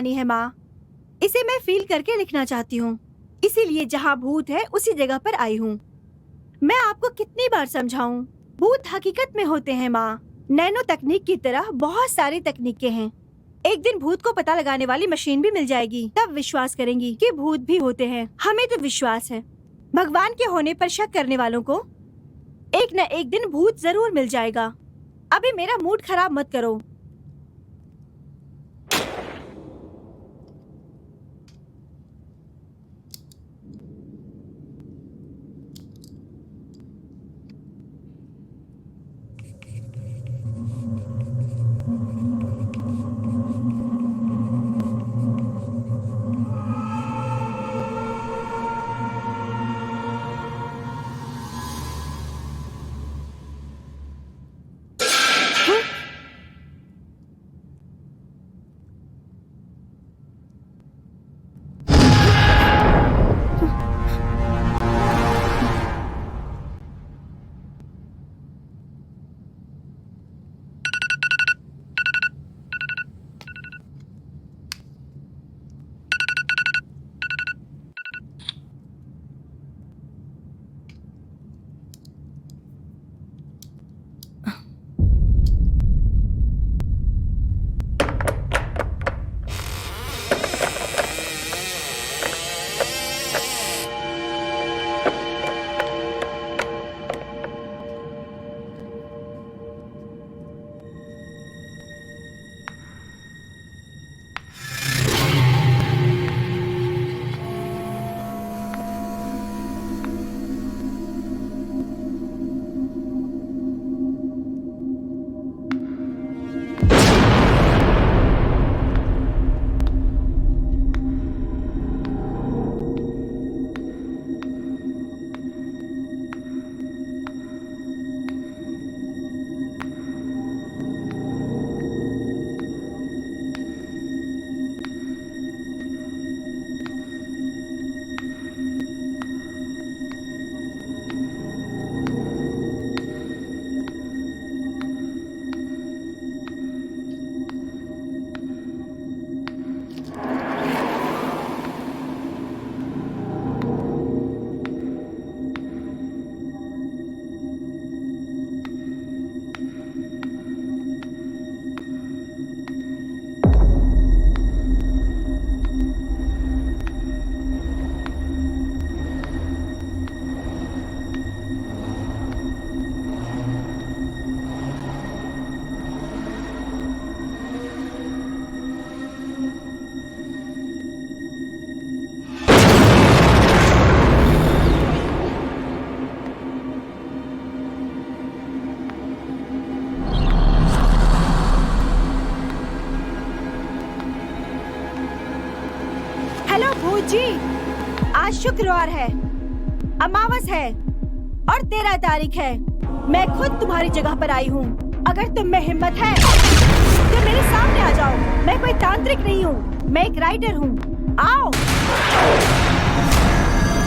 कहानी है माँ। इसे मैं फील करके लिखना चाहती हूँ, इसीलिए जहाँ भूत है उसी जगह पर आई हूँ। मैं आपको कितनी बार समझाऊं, भूत हकीकत में होते हैं माँ। नैनो तकनीक की तरह बहुत सारी तकनीकें हैं। एक दिन भूत को पता लगाने वाली मशीन भी मिल जाएगी, तब विश्वास करेंगी कि भूत भी होते हैं। हमें तो विश्वास है, भगवान के होने पर शक करने वालों को एक न एक दिन भूत जरूर मिल जाएगा। अभी मेरा मूड खराब मत करो। हेलो भूत जी, आज शुक्रवार है, अमावस है और 13 तारीख है। मैं खुद तुम्हारी जगह पर आई हूँ। अगर तुम में हिम्मत है तो मेरे सामने आ जाओ। मैं कोई तांत्रिक नहीं हूँ, मैं एक राइटर हूँ। आओ,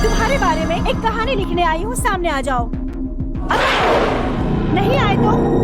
तुम्हारे बारे में एक कहानी लिखने आई हूँ, सामने आ जाओ। अगर नहीं आए तो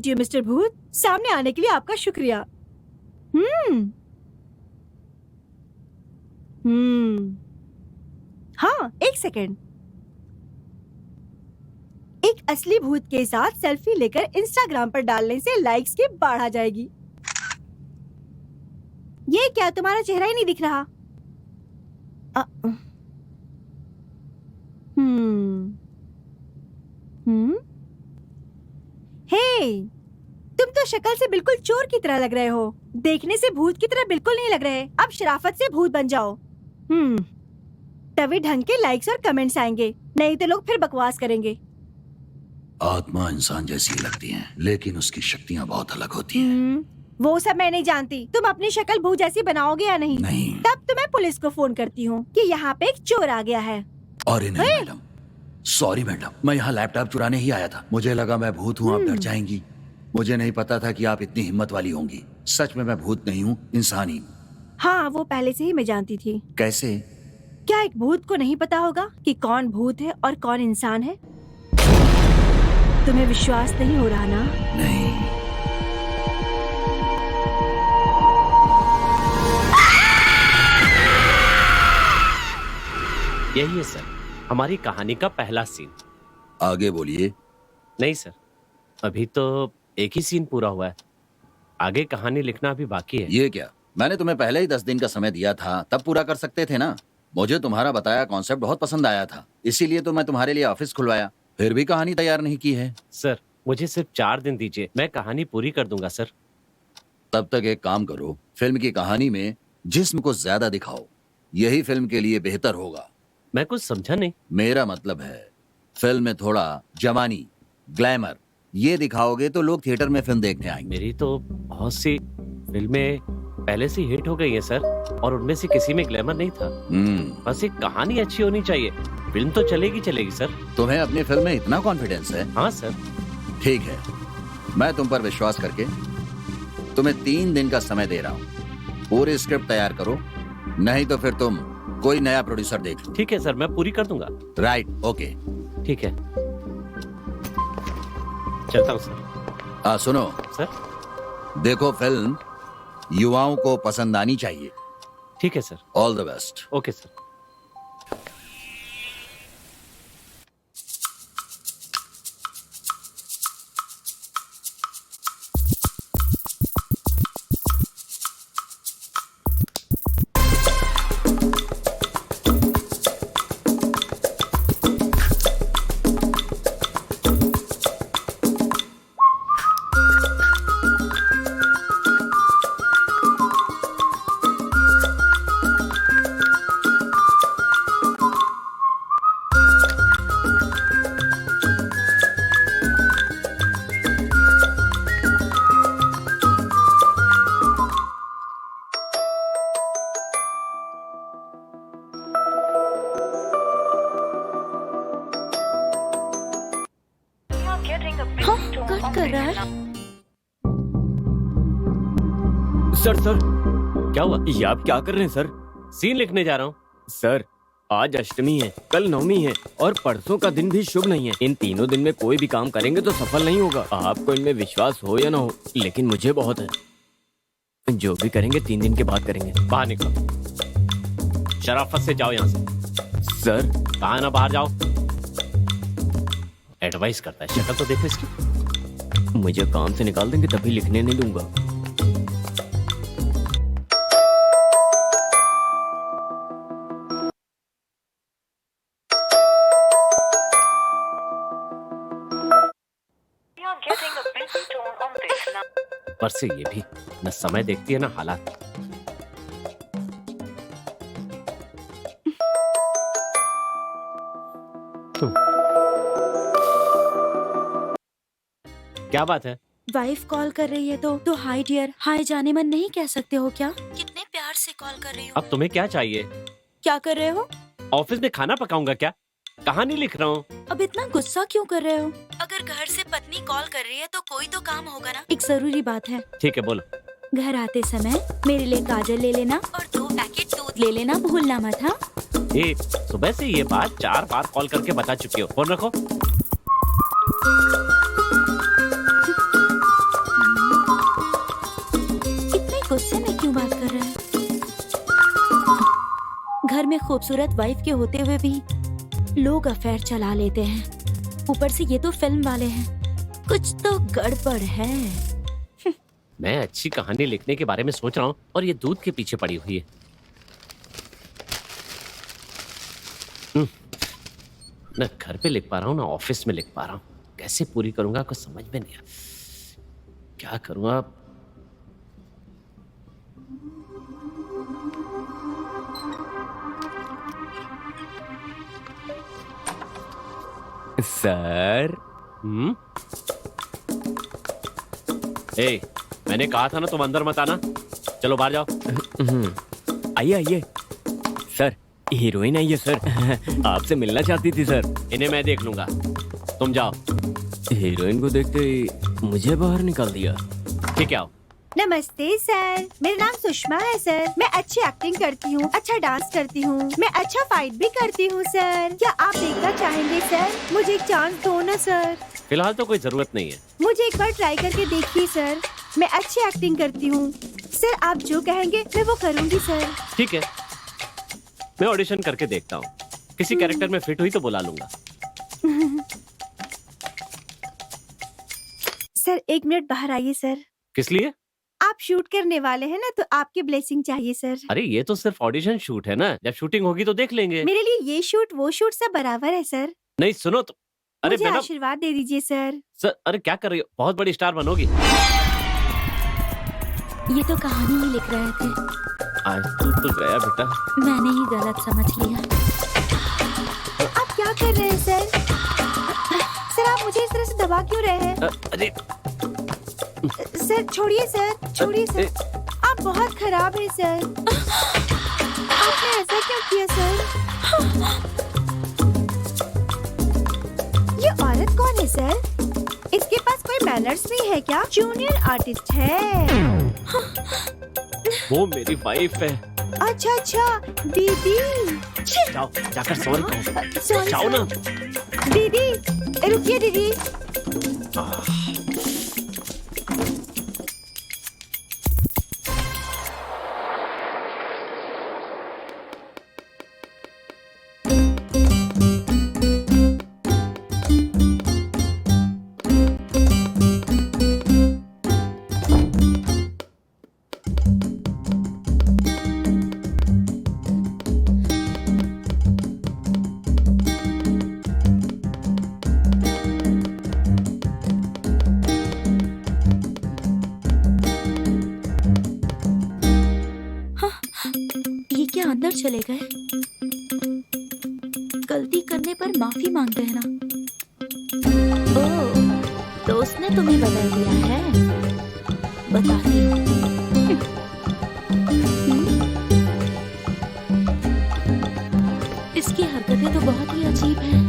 यू मिस्टर भूत। सामने आने के लिए आपका शुक्रिया। हाँ, एक सेकेंड। एक असली भूत के साथ सेल्फी लेकर इंस्टाग्राम पर डालने से लाइक्स की बाढ़ आ जाएगी। ये क्या, तुम्हारा चेहरा ही नहीं दिख रहा? हे, तुम तो शक्ल से बिल्कुल चोर की तरह लग रहे हो। देखने से भूत की तरह बिल्कुल नहीं लग रहे। अब शराफत से भूत बन जाओ। तभी ढंग के लाइक्स और कमेंट्स आएंगे, नहीं तो लोग फिर बकवास करेंगे। आत्मा इंसान जैसी लगती है, लेकिन उसकी शक्तियाँ बहुत अलग होती हैं। वो सब मैं नहीं जानती। तुम अपनी शक्ल भूत जैसी बनाओगे या नहीं? नहीं। तब तो मैं पुलिस को फोन करती हूँ कि यहाँ पे एक चोर आ गया है। अरे नहीं मैडम, सॉरी मैडम, मैं यहाँ लैपटॉप चुराने ही आया था। मुझे लगा मैं भूत हूँ, आप डर जाएंगी। मुझे नहीं पता था कि आप इतनी हिम्मत वाली होंगी। सच में मैं भूत नहीं हूँ, इंसान ही। हाँ, वो पहले से ही मैं जानती थी। कैसे? क्या एक भूत को नहीं पता होगा कि कौन भूत है और कौन इंसान है? तुम्हें विश्वास नहीं हो रहा ना? नहीं। यही है सर, हमारी कहानी का पहला सीन। आगे बोलिए। नहीं सर, अभी तो एक ही सीन पूरा हुआ है। आगे कहानी लिखना अभी बाकी है। ये क्या, मैंने तुम्हें पहले ही 10 दिन का समय दिया था, तब पूरा कर सकते थे ना। मुझे तुम्हारा बताया कॉन्सेप्ट बहुत पसंद आया था, इसीलिए तो मैं तुम्हारे लिए ऑफिस खुलवाया। फिर भी कहानी तैयार नहीं की है। सर, मुझे सिर्फ 4 दिन दीजिए, मैं कहानी पूरी कर दूंगा सर। तब तक एक काम करो, फिल्म की कहानी में जिस्म को ज्यादा दिखाओ, यही फिल्म के लिए बेहतर होगा। मैं कुछ समझा नहीं। मेरा मतलब है फिल्म में थोड़ा जवानी, ग्लैमर ये दिखाओगे तो लोग थिएटर में फिल्म देखने आएंगे। मेरी तो बहुत सी फिल्में पहले से हिट हो गई है सर, और उनमें से किसी में ग्लैमर नहीं था। बस एक कहानी अच्छी होनी चाहिए, फिल्म तो चलेगी चलेगी सर। तुम्हें अपनी फिल्म में इतना कॉन्फिडेंस है? हाँ सर। ठीक है, मैं तुम पर विश्वास करके तुम्हें 3 दिन का समय दे रहा हूँ। पूरी स्क्रिप्ट तैयार करो, नहीं तो फिर तुम कोई नया प्रोड्यूसर देख लो। ठीक है सर, मैं पूरी कर दूंगा। Right, okay. ठीक है, चलता हूँ सर। सुनो सर। देखो, फिल्म युवाओं को पसंद आनी चाहिए। ठीक है sir. All the best. Okay sir. Cut कर रहा है। सर क्या हुआ? ये आप क्या कर रहे हैं सर? सीन लिखने जा रहा हूँ। सर, आज अष्टमी है, कल नवमी है और परसों का दिन भी शुभ नहीं है। इन तीनों दिन में कोई भी काम करेंगे तो सफल नहीं होगा। आपको इनमें विश्वास हो या ना हो, लेकिन मुझे बहुत है। जो भी करेंगे 3 दिन के बाद करेंगे। बाहर निकलो, शराफत से जाओ यहाँ से। सर, कहा ना बाहर जाओ। एडवाइस करता है, शक्ल तो देखो इसकी। मुझे काम से निकाल देंगे तभी लिखने नहीं दूंगा। ऊपर से ये भी न समय देखती है ना हालात। क्या बात है? वाइफ कॉल कर रही है तो हाय डियर, हाय जाने मन नहीं कह सकते हो क्या? कितने प्यार से कॉल कर रही हो। अब तुम्हें क्या चाहिए? क्या कर रहे हो? ऑफिस में खाना पकाऊंगा क्या? कहानी लिख रहा हूँ। अब इतना गुस्सा क्यों कर रहे हो? अगर घर से पत्नी कॉल कर रही है तो कोई तो काम होगा ना। एक जरूरी बात है। ठीक है, बोलो। घर आते समय मेरे लिए गाजर ले लेना और 2 पैकेट दूध ले लेना, भूलना मत। हाँ, ये सुबह से ये बात 4 बार कॉल करके बता चुकी हो। फोन रखो। गुस्से में क्यों बात कर रहे हैं? घर में खूबसूरत वाइफ के होते हुए भी लोग अफेयर चला लेते हैं। ऊपर से ये तो फिल्म वाले हैं, कुछ तो गड़बड़ है। मैं अच्छी कहानी लिखने के बारे में सोच रहा हूँ और ये दूध के पीछे पड़ी हुई है। ना घर पे लिख पा रहा हूँ ना ऑफिस में लिख पा रहा हूँ। कैसे पूरी करूंगा कुछ समझ में नहीं आ। क्या करूंगा? सर। ए, मैंने कहा था ना तुम अंदर मत आना। चलो बाहर जाओ। आइए आइए। सर, हीरोइन आई है सर। आपसे मिलना चाहती थी सर। इन्हें मैं देख लूंगा, तुम जाओ। हीरोइन को देखते ही मुझे बाहर निकाल दिया। ठीक है, आओ। नमस्ते सर, मेरा नाम सुषमा है सर। मैं अच्छी एक्टिंग करती हूँ, अच्छा डांस करती हूँ, मैं अच्छा फाइट भी करती हूँ सर। क्या आप देखना चाहेंगे सर? मुझे एक चांस दो ना सर। फिलहाल तो कोई जरूरत नहीं है। मुझे एक बार ट्राई करके देखिए सर, मैं अच्छी एक्टिंग करती हूँ सर। आप जो कहेंगे मैं वो करूँगी सर। ठीक है, मैं ऑडिशन करके देखता हूँ। किसी कैरेक्टर में फिट हुई तो बुला लूंगा। सर 1 मिनट बाहर आइए सर। किस लिए? आप शूट करने वाले हैं ना, तो आपकी ब्लेसिंग चाहिए सर। अरे ये तो सिर्फ ऑडिशन शूट है ना, जब शूटिंग होगी तो देख लेंगे। मेरे लिए ये शूट वो शूट सब बराबर है सर। नहीं सुनो तो। अरे मुझे मैडम, आशीर्वाद दे दीजिए सर। सर, अरे क्या कर रही हो? बहुत बड़ी स्टार बनोगी। ये तो कहानी ही लिख रहे थे, आज तो गया बेटा। मैंने ही गलत समझ लिया। आप क्या कर रहे हैं सर? सर आप मुझे इस तरह से दबा क्यों रहे हैं? अरे सर छोड़िए सर, छोड़िए सर। आप बहुत खराब हैं सर। आपने ऐसा क्यों किया सर? ये औरत कौन है सर? इसके पास कोई मैनर्स नहीं है क्या? जूनियर आर्टिस्ट है। वो मेरी वाइफ है। अच्छा अच्छा, दीदी। जाओ जाकर सॉरी कहो। सॉरी जाओ ना। दीदी, रुकिए दीदी। ये क्या अंदर चले गए? गलती करने पर माफी मांगते हैं ना? ओह, दोस्त ने तुम्हें बदल दिया है। बताती हूँ। इसकी हरकतें तो बहुत ही अजीब हैं।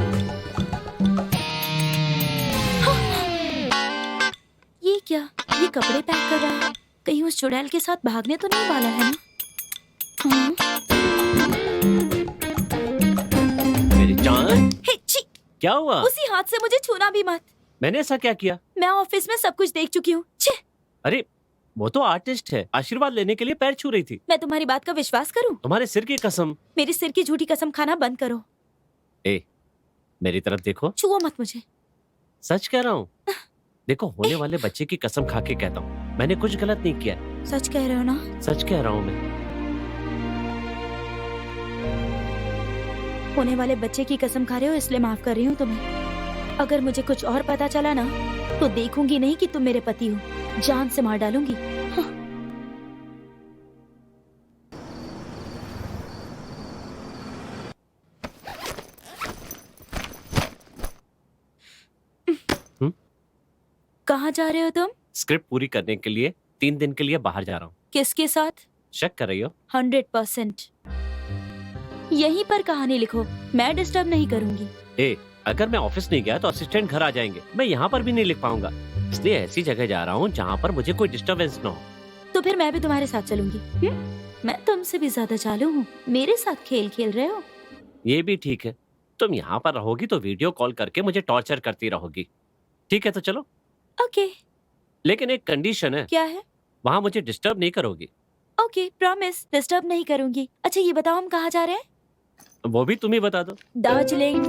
ये क्या? ये कपड़े पैक कर रहा है। कहीं उस चुड़ैल के साथ भागने तो नहीं वाला है ना? मेरी जान, हिच्ची! क्या हुआ? उसी हाथ से मुझे छूना भी मत। मैंने ऐसा क्या किया? मैं ऑफिस में सब कुछ देख चुकी हूँ। छे! अरे वो तो आर्टिस्ट है, आशीर्वाद लेने के लिए पैर छू रही थी। मैं तुम्हारी बात का विश्वास करूँ? तुम्हारे सिर की कसम। मेरी सिर की झूठी कसम खाना बंद करो। ए, मेरी तरफ देखो। छुओ मत मुझे। सच कह रहा हूँ। देखो, होने वाले बच्चे की कसम खा के कहता हूँ, मैंने कुछ गलत नहीं किया। सच कह रहे हो ना? सच कह रहा हूँ मैं। होने वाले बच्चे की कसम खा रहे हो, इसलिए माफ कर रही हूँ तुम्हें। अगर मुझे कुछ और पता चला ना, तो देखूंगी नहीं कि तुम मेरे पति हो, जान से मार डालूंगी। कहाँ जा रहे हो तुम? स्क्रिप्ट पूरी करने के लिए 3 दिन के लिए बाहर जा रहा हूँ। किसके साथ? शक कर रही हो? 100%। यहीं पर कहानी लिखो, मैं डिस्टर्ब नहीं करूंगी। ए, अगर मैं ऑफिस नहीं गया तो असिस्टेंट घर आ जाएंगे, मैं यहाँ पर भी नहीं लिख पाऊंगा। इसलिए ऐसी जगह जा रहा हूँ जहाँ पर मुझे कोई डिस्टर्बेंस ना हो। तो फिर मैं भी तुम्हारे साथ चलूंगी। मैं तुमसे भी ज्यादा चालू हूँ, मेरे साथ खेल खेल रहे हो। ये भी ठीक है, तुम यहाँ पर रहोगी तो वीडियो कॉल करके मुझे टॉर्चर करती रहोगी। ठीक है तो चलो। ओके। लेकिन एक कंडीशन है। क्या है? वहाँ मुझे डिस्टर्ब नहीं करोगी। ओके प्रॉमिस, डिस्टर्ब नहीं करूंगी। अच्छा ये बताओ हम कहाँ जा रहे हैं? वो भी तुम ही बता दो। दार्जिलिंग,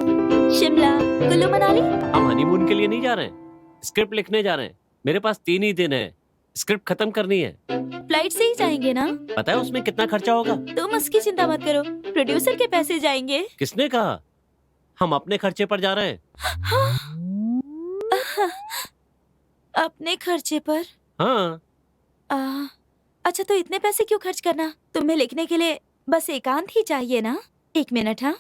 शिमला, कुल्लू मनाली? हम हनीमून के लिए नहीं जा रहे हैं, स्क्रिप्ट लिखने जा रहे हैं। मेरे पास 3 ही दिन है, स्क्रिप्ट खत्म करनी है। फ्लाइट से ही जाएंगे ना? पता है उसमें कितना खर्चा होगा? तुम उसकी चिंता मत करो, प्रोड्यूसर के पैसे जाएंगे। किसने कहा? हम अपने खर्चे पर जा रहे हैं। अपने खर्चे पर? हाँ। अच्छा तो इतने पैसे क्यों खर्च करना? तुम्हें लिखने के लिए बस एकांत ही चाहिए ना? 1 मिनट। हाँ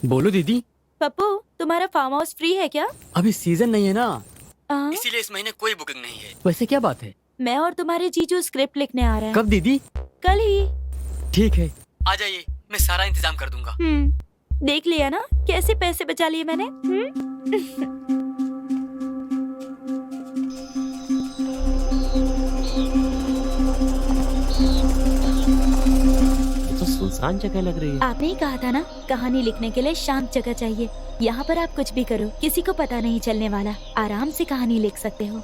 बोलो दीदी। पप्पू, तुम्हारा फार्म हाउस फ्री है क्या? अभी सीजन नहीं है ना, आ, इसीलिए इस महीने कोई बुकिंग नहीं है। वैसे क्या बात है? मैं और तुम्हारे जीजू स्क्रिप्ट लिखने आ रहे हैं। कब दीदी? कल ही। ठीक है, आ जाइए, मैं सारा इंतजाम कर दूंगा। देख लिया ना कैसे पैसे बचा लिए मैंने। तो सुनसान जगह लग रही है। आपने ही कहा था ना कहानी लिखने के लिए शांत जगह चाहिए। यहाँ पर आप कुछ भी करो, किसी को पता नहीं चलने वाला। आराम से कहानी लिख सकते हो।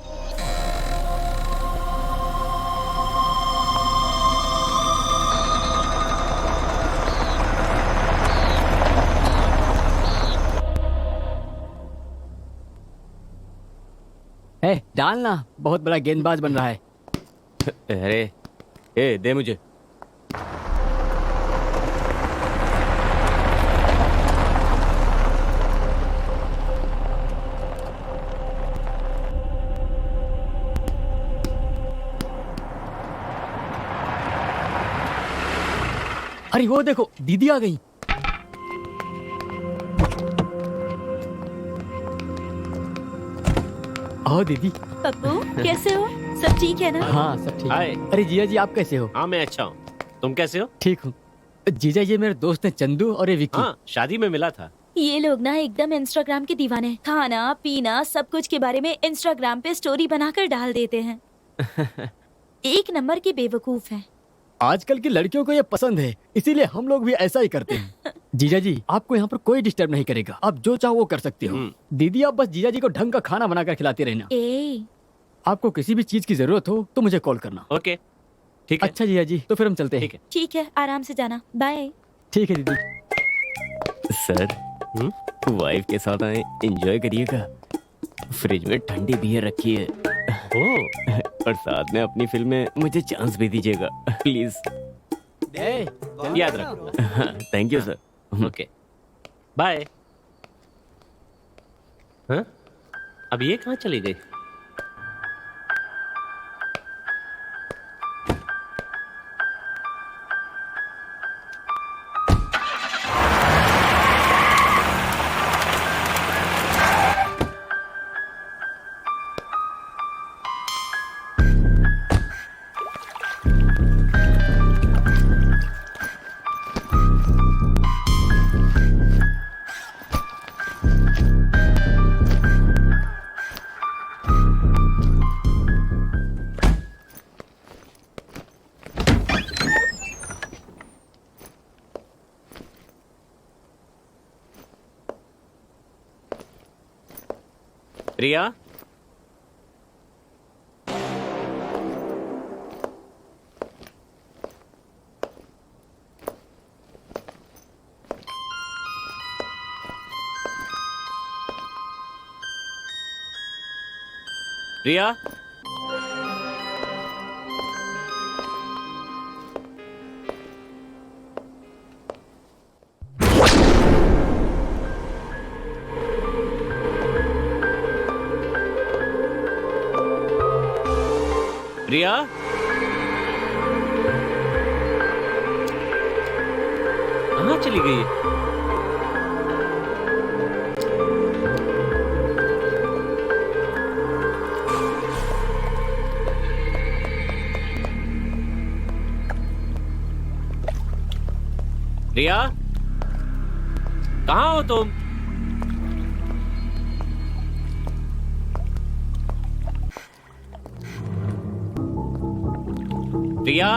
डालना, बहुत बड़ा गेंदबाज बन रहा है। अरे ए दे मुझे। अरे वो देखो, दीदी आ गई। आओ दीदी। पप्पू कैसे हो? सब ठीक है ना? हाँ सब ठीक हाय। है। अरे जीजा जी आप कैसे हो? हाँ मैं अच्छा हूँ, तुम कैसे हो? ठीक हूँ। जीजा ये मेरे दोस्त हैं चंदू और ये विक्की। हाँ शादी में मिला था। ये लोग ना एकदम इंस्टाग्राम के दीवाने हैं। खाना पीना सब कुछ के बारे में इंस्टाग्राम पे स्टोरी बनाकर डाल देते हैं। एक नंबर के बेवकूफ हैं। आजकल की लड़कियों को ये पसंद है, इसीलिए हम लोग भी ऐसा ही करते हैं। जीजा जी आपको यहाँ पर कोई डिस्टर्ब नहीं करेगा, आप जो चाहो वो कर सकते हो। दीदी आप बस जीजा जी को ढंग का खाना बनाकर खिलाते रहना। आपको किसी भी चीज की जरूरत हो तो मुझे कॉल करना। ओके ठीक है। अच्छा जीजा जी, तो फिर हम चलते हैं। ठीक है, आराम से जाना। बाय। ठीक है दीदी। सर वाइफ के साथ आए, एंजॉय करिएगा। फ्रिज में ठंडी बियर रखी है। और साथ में अपनी फिल्म में मुझे चांस भी दीजिएगा प्लीज। याद रखो। Thank you sir. Okay bye. हाँ अब ये कहाँ चली गई? प्रिया, प्रिया, प्रिया, कहाँ चली गई है? प्रिया, कहाँ हो तुम? प्रिया,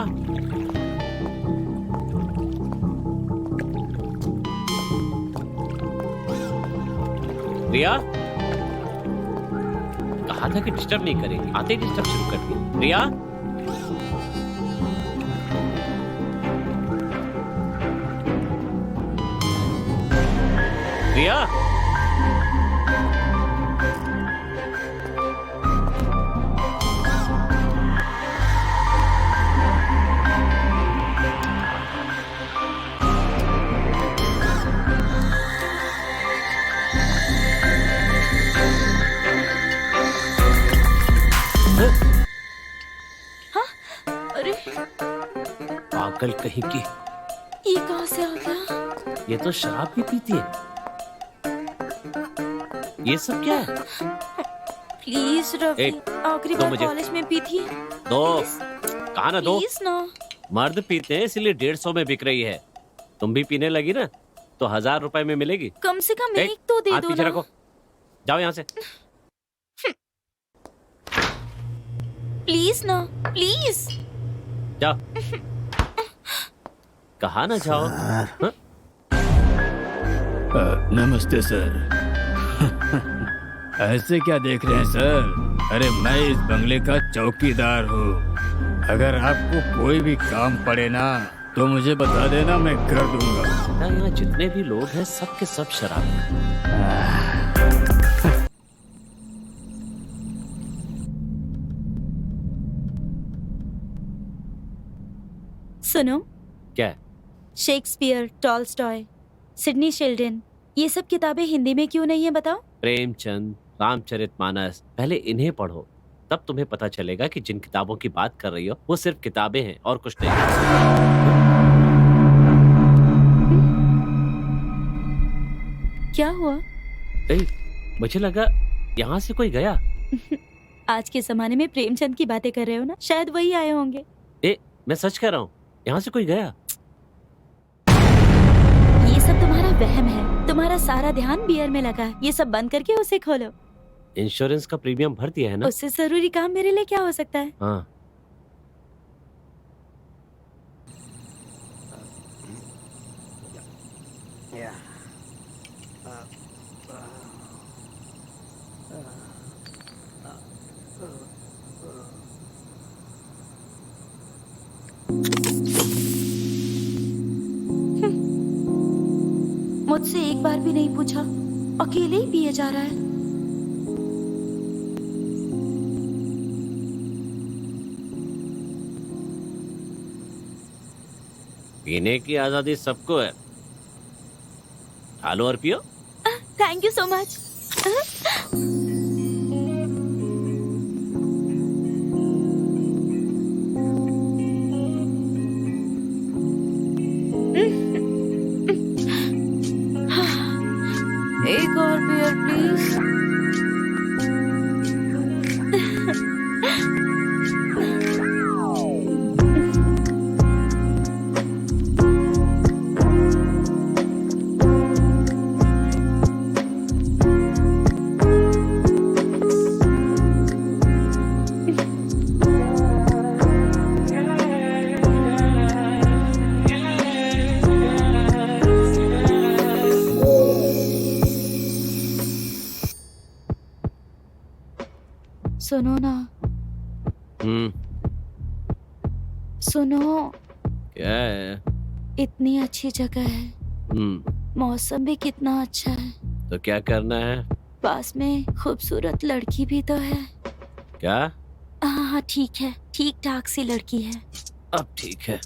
रिया, कहा था कि डिस्टर्ब नहीं करेगी, आते ही डिस्टर्ब शुरू कर दिया। रिया, रिया, अरे पागल कहीं की, ये कहाँ से आ गया? ये तो शराब भी पीती है। ये सब क्या है? प्लीज रवि, एक, आखिरी दो बार मुझे। कॉलेज में पी थी। दो, कहा ना दो। प्लीज ना। मर्द पीते हैं इसलिए 150 में बिक रही है। तुम भी पीने लगी ना तो 1000 रुपए में मिलेगी। कम से कम एक, एक तो दे हाथ दो पीछे ना। रखो, जाओ यहाँ से। प्लीज ना, प्लीज। जाओ। कहा ना जाओ। हाँ? नमस्ते सर। ऐसे क्या देख रहे हैं सर? अरे मैं इस बंगले का चौकीदार हूँ। अगर आपको कोई भी काम पड़े ना तो मुझे बता देना, मैं कर दूंगा। यहाँ जितने भी लोग हैं सबके सब शराब। सुनो, क्या? शेक्सपियर, टॉल्स्टॉय, सिडनी शेल्डन, ये सब किताबें हिंदी में क्यों नहीं है बताओ? प्रेमचंद, रामचरितमानस, पहले इन्हें पढ़ो, तब तुम्हें पता चलेगा कि जिन किताबों की बात कर रही हो वो सिर्फ किताबें हैं और कुछ नहीं। क्या हुआ? ए, मुझे लगा यहाँ से कोई गया। आज के जमाने में प्रेमचंद की बातें कर रहे हो ना, शायद वही आए होंगे। मैं सच कह रहा हूँ, यहाँ से कोई गया। ये सब तुम्हारा वहम है। तुम्हारा सारा ध्यान बियर में लगा है। ये सब बंद करके उसे खोलो। इंश्योरेंस का प्रीमियम भर दिया है ना? उससे जरूरी काम मेरे लिए क्या हो सकता है? हाँ। मुझसे एक बार भी नहीं पूछा, अकेले ही पिए जा रहा है। पीने की आजादी सबको है, खा लो और पियो। Thank you so much. एक और बियर प्लीज। सुनो ना, सुनो, क्या है? इतनी अच्छी जगह है, मौसम भी कितना अच्छा है, तो क्या करना है? पास में खूबसूरत लड़की भी तो है। क्या? हाँ ठीक है, ठीक ठाक सी लड़की है। अब ठीक है।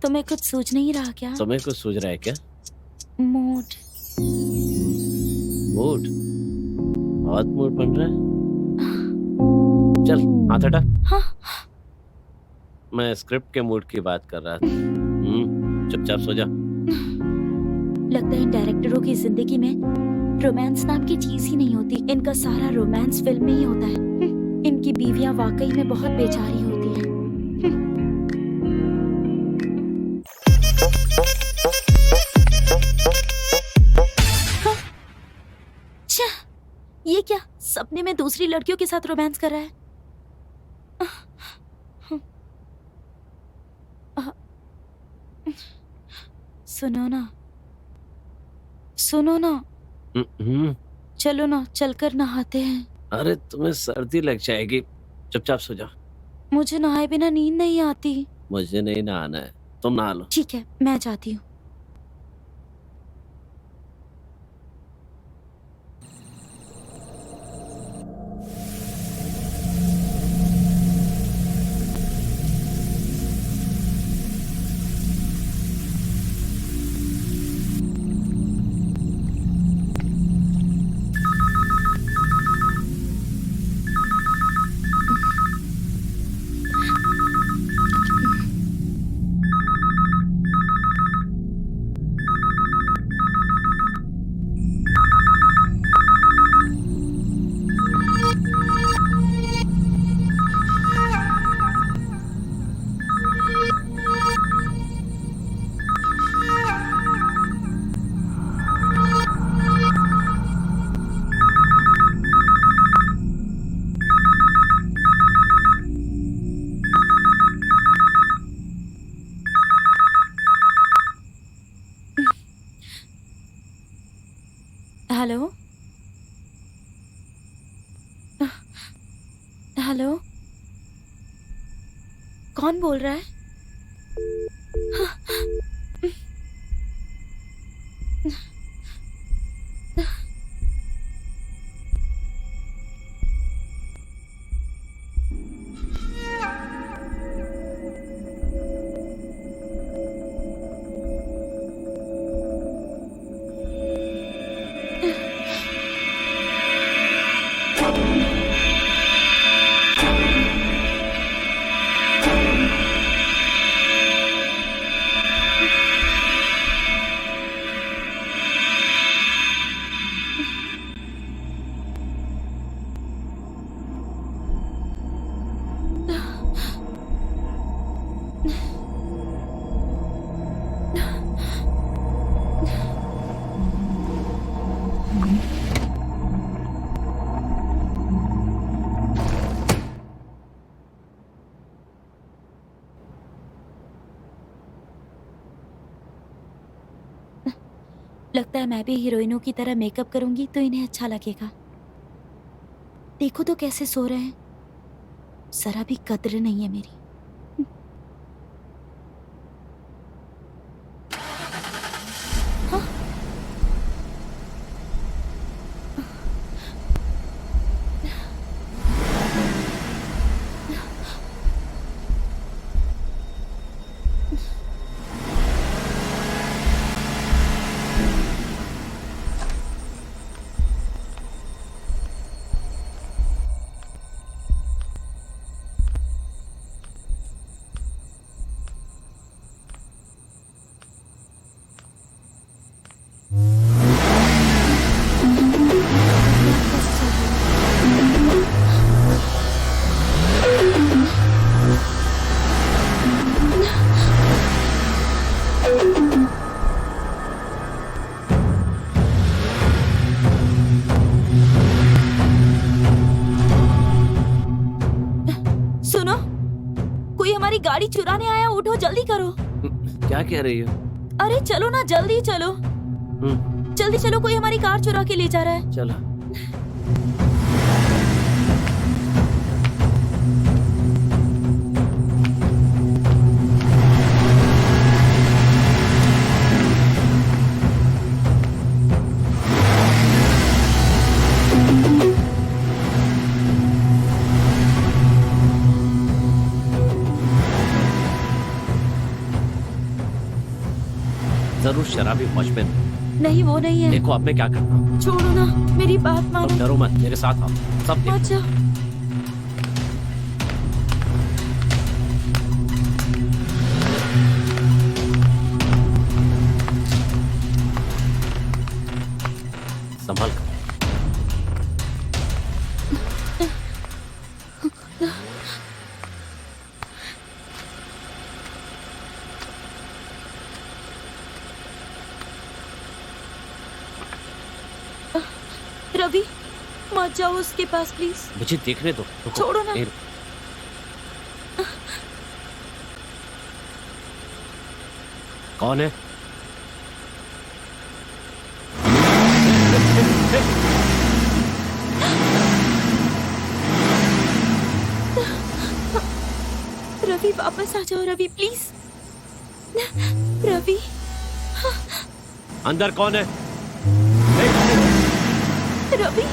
तुम्हें कुछ सूझ नहीं रहा क्या? तुम्हें कुछ सूझ रहा है क्या? मूड। मूड? बहुत मूड बन रहा है। चल हाथ हटा। हाँ। मैं स्क्रिप्ट के मूड की बात कर रहा था। चुपचाप सो जा। लगता है इन डायरेक्टरों की जिंदगी में रोमांस नाम की चीज ही नहीं होती। इनका सारा रोमांस फिल्म में ही होता है। इनकी बीवियां वाकई में बहुत बेचारी होती हैं। ये क्या, सपने में दूसरी लड़कियों के साथ रोमांस कर रहा है? सुनो ना, सुनो ना। चलो ना, चलकर नहाते हैं। अरे तुम्हें सर्दी लग जाएगी, चुपचाप सो जाओ। मुझे नहाए बिना नींद नहीं आती। मुझे नहीं नहाना है, तुम नहा लो। ठीक है, मैं जाती हूँ। हेलो हेलो, कौन बोल रहा है? लगता है मैं भी हीरोइनों की तरह मेकअप करूंगी तो इन्हें अच्छा लगेगा। देखो तो कैसे सो रहे हैं, जरा भी कद्र नहीं है मेरी। हाँ? सुनो, कोई हमारी गाड़ी चुराने आया, उठो जल्दी करो। क्या कह रही हो? अरे चलो ना, जल्दी चलो, जल्दी चलो, कोई हमारी कार चुरा के ले जा रहा है। चलो। जरूर शराबी वॉचमैन। नहीं, वो नहीं है। देखो अब मैं क्या करता हूँ। छोड़ो ना, मेरी बात मानो। तुम डरो मत, मेरे साथ आओ। सब देखो। अच्छा। संभाल कर। रवि, मत जाओ उसके पास प्लीज। मुझे देखने दो। रुको। छोड़ो ना। कौन है? रवि वापस आ जाओ रवि प्लीज। रवि अंदर कौन है? रवि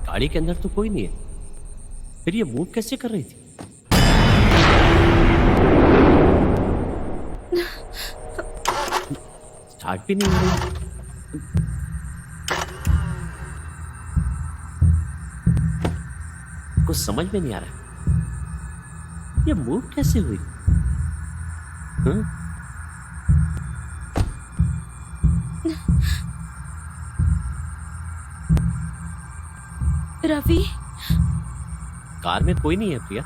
गाड़ी के अंदर तो कोई नहीं है, फिर ये मूव कैसे कर रही थी? स्टार्ट भी नहीं हो रही। कुछ समझ में नहीं आ रहा, ये मूव कैसे हुई? हाँ? रवि कार में कोई नहीं है प्रिया।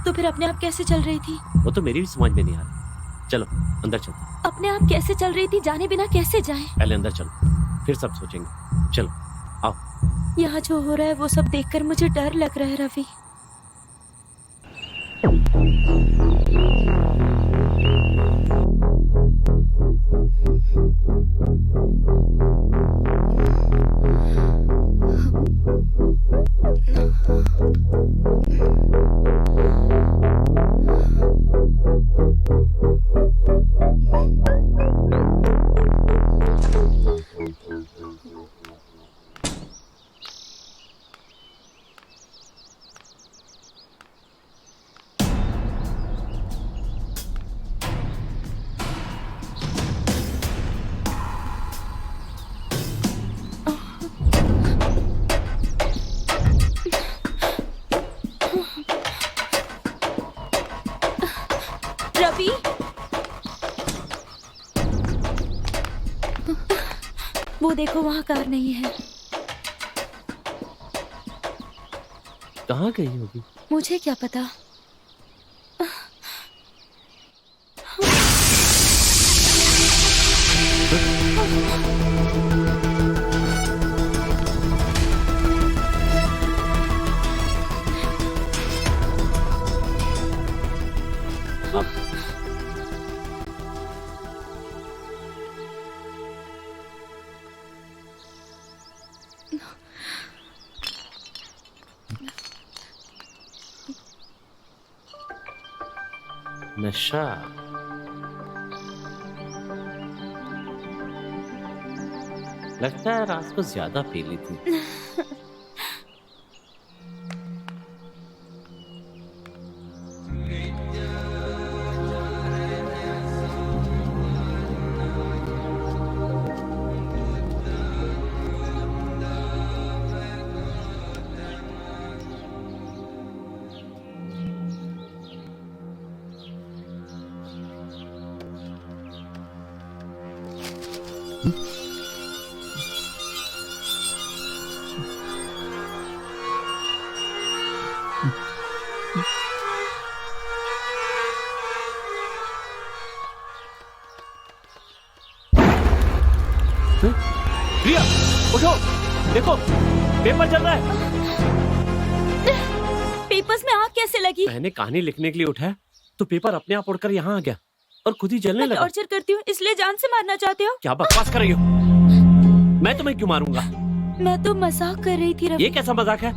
तो फिर अपने आप कैसे चल रही थी? वो तो मेरी भी समझ में नहीं आ रहा। चलो अंदर चलते। अपने आप कैसे चल रही थी? जाने बिना कैसे जाएं? पहले अंदर चलो, फिर सब सोचेंगे। चलो आओ। यहाँ जो हो रहा है वो सब देखकर मुझे डर लग रहा है रवि। रवि वो देखो वहां कार नहीं है। कहाँ गई होगी? मुझे क्या पता। नशा। लगता है रात को ज्यादा पी ली थी। प्रिया उठो, देखो पेपर चल रहा है। पेपर्स में आग कैसे लगी? मैंने कहानी लिखने के लिए उठाया तो पेपर अपने आप उड़कर यहाँ आ गया और खुद ही जलने मैं लगा। टॉर्चर करती हूँ इसलिए जान से मारना चाहते हो? क्या बकवास कर रही हो? मैं तुम्हें क्यों मारूंगा? मैं तो मजाक कर रही थी रवि। ये कैसा मजाक है?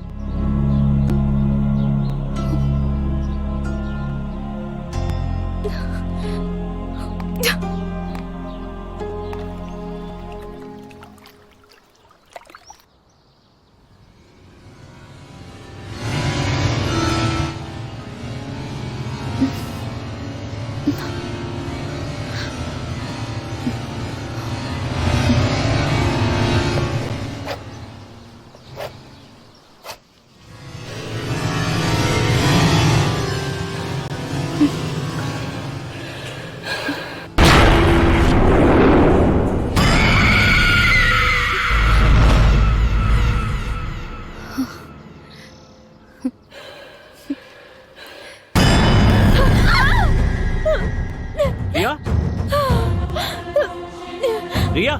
रिया,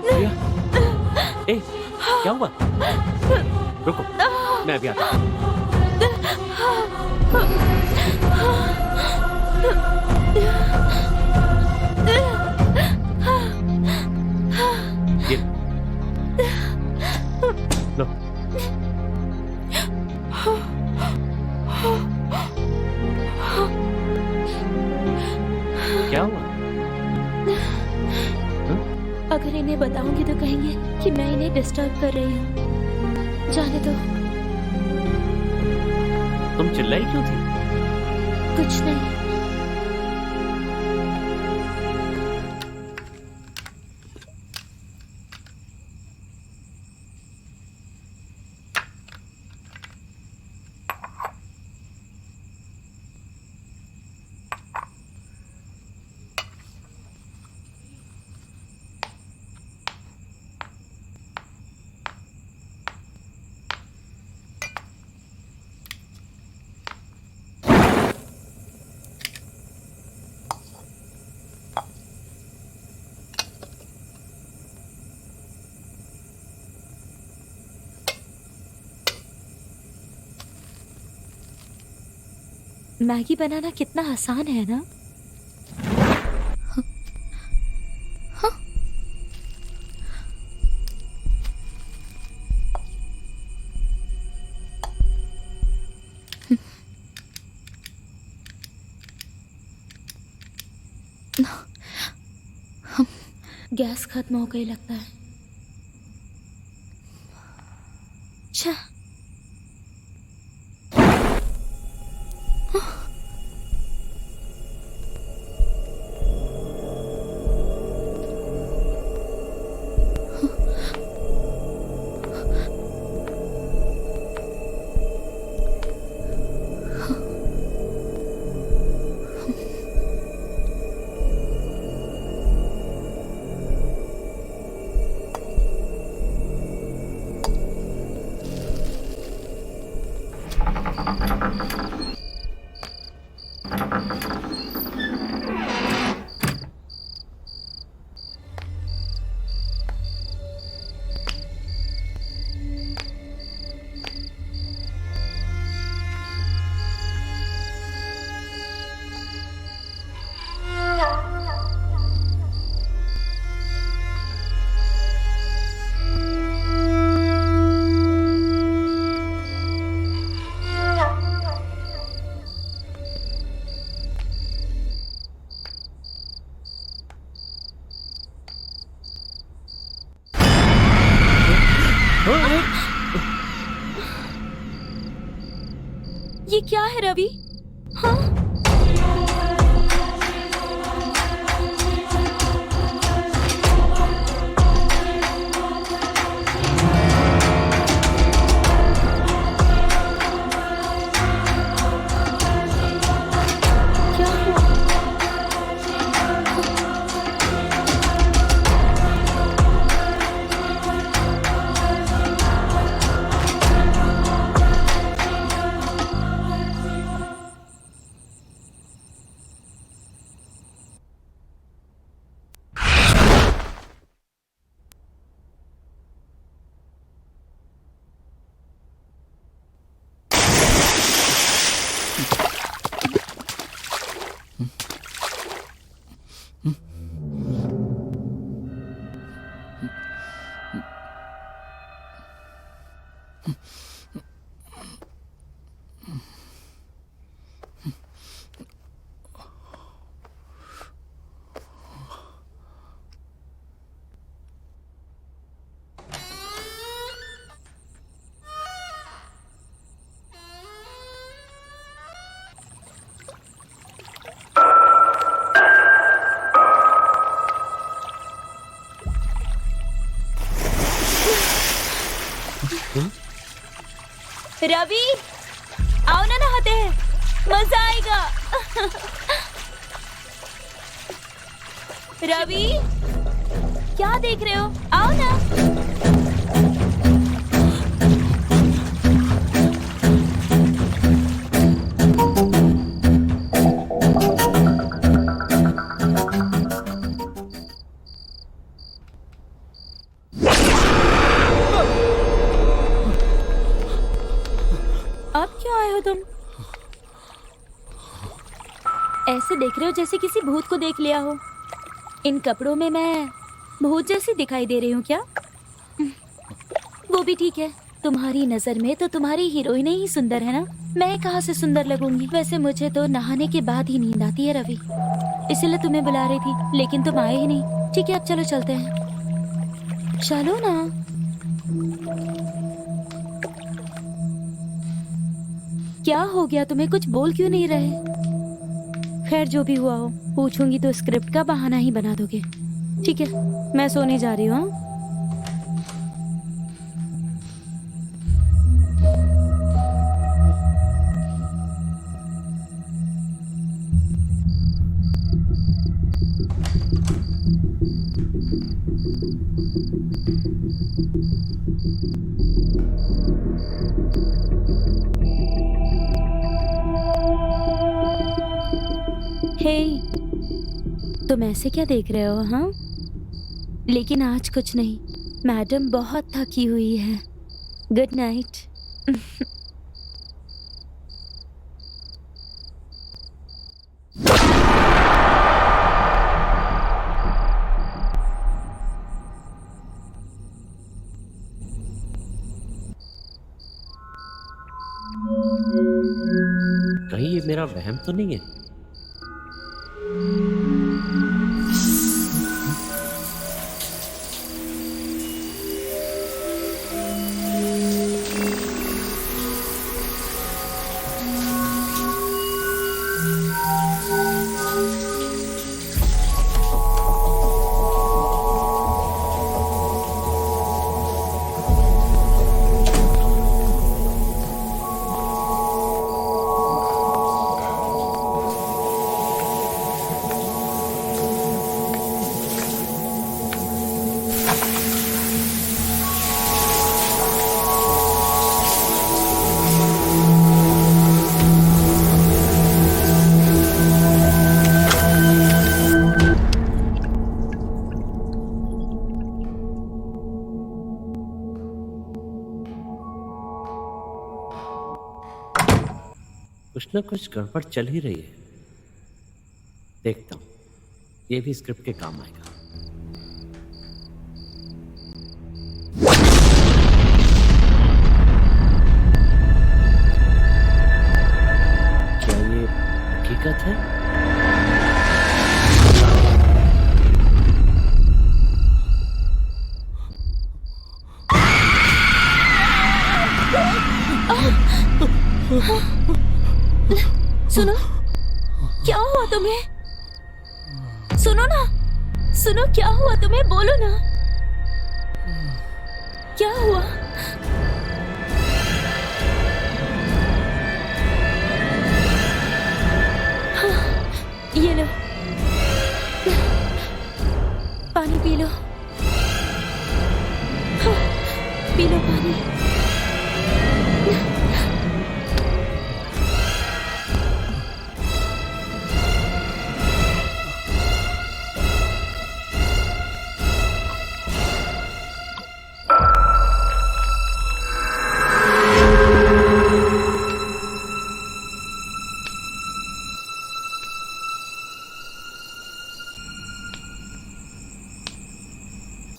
रिया, ए, क्या हुआ? रुको, मैं अभी आता हूँ। ये लो। क्या हुआ? अगर इन्हें बताऊंगी तो कहेंगे कि मैं इन्हें डिस्टर्ब कर रही हूँ। जाने दो। तुम चिल्लाई क्यों थी? कुछ नहीं। मैगी बनाना कितना आसान है ना? गैस खत्म हो गई लगता है। अच्छा, ये क्या है रवि? हाँ? क्या हुआ? रवि, आओ ना, नहाते हैं, मजा आएगा। रवि, क्या देख रहे हो? आओ ना। अब क्यों आए हो तुम? ऐसे देख रहे हो जैसे किसी भूत को देख लिया हो। इन कपड़ों में मैं भूत जैसी दिखाई दे रही हूँ क्या? वो भी ठीक है, तुम्हारी नजर में तो तुम्हारी हीरोइन ही सुंदर है ना। मैं कहाँ से सुंदर लगूंगी? वैसे मुझे तो नहाने के बाद ही नींद आती है रवि, इसलिए तुम्हें बुला रही थी, लेकिन तुम आए ही नहीं। ठीक है, अब चलो चलते हैं। चलो ना। क्या हो गया तुम्हें? कुछ बोल क्यों नहीं रहे? खैर जो भी हुआ हो, पूछूंगी तो स्क्रिप्ट का बहाना ही बना दोगे। ठीक है, मैं सोने जा रही हूँ। हे, तुम ऐसे क्या देख रहे हो? हाँ, लेकिन आज कुछ नहीं, मैडम बहुत थकी हुई है। Good night. कहीं ये मेरा वहम तो नहीं है? कुछ ना कुछ गड़बड़ चल ही रही है। देखता हूं, ये भी स्क्रिप्ट के काम आएगा। क्या ये हकीकत है? सुनो, क्या हुआ तुम्हें? सुनो ना, सुनो, क्या हुआ तुम्हें? बोलो ना, क्या हुआ? हाँ, ये लो, पानी पी लो। हाँ, पी लो पानी।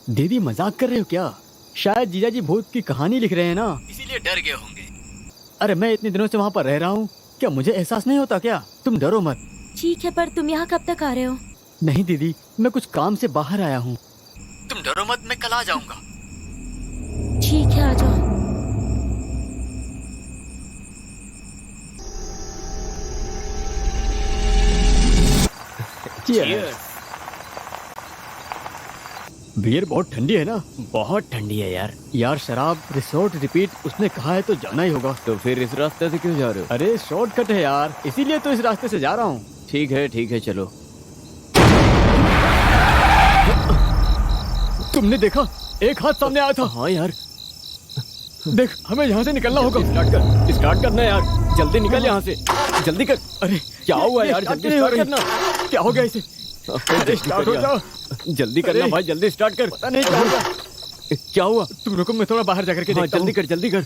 दीदी मजाक कर रहे हो क्या? शायद जीजा जी भूत की कहानी लिख रहे हैं ना, इसीलिए डर गए होंगे। अरे मैं इतने दिनों से वहाँ पर रह रहा हूँ, क्या मुझे एहसास नहीं होता क्या? तुम डरो मत। ठीक है, पर तुम यहाँ कब तक आ रहे हो? नहीं दीदी, मैं कुछ काम से बाहर आया हूँ। तुम डरो मत, मैं कल आ जाऊंगा। ठीक है, आ जाओ। बियर बहुत ठंडी है ना? बहुत ठंडी है यार। यार शराब, रिसोर्ट, रिपीट, उसने कहा है तो जाना ही होगा। तो फिर इस रास्ते से क्यों जा रहे हो? अरे शॉर्टकट है यार, इसीलिए तो इस रास्ते से जा रहा हूँ। ठीक है चलो। तुमने देखा, एक हाथ सामने आया था। हाँ यार, देख, हमें यहाँ से निकलना होगा। स्टार्ट करना यार, जल्दी निकल यहाँ से, जल्दी कर। अरे क्या हुआ यार? जल्दी स्टार्ट करना। क्या हो गया इसे? अरे स्टार्ट हो जाओ, जल्दी करना भाई, जल्दी स्टार्ट कर। पता नहीं क्या होगा। क्या हुआ? तुम रुको, मैं थोड़ा बाहर जाकर के देखता हूँ। जल्दी कर।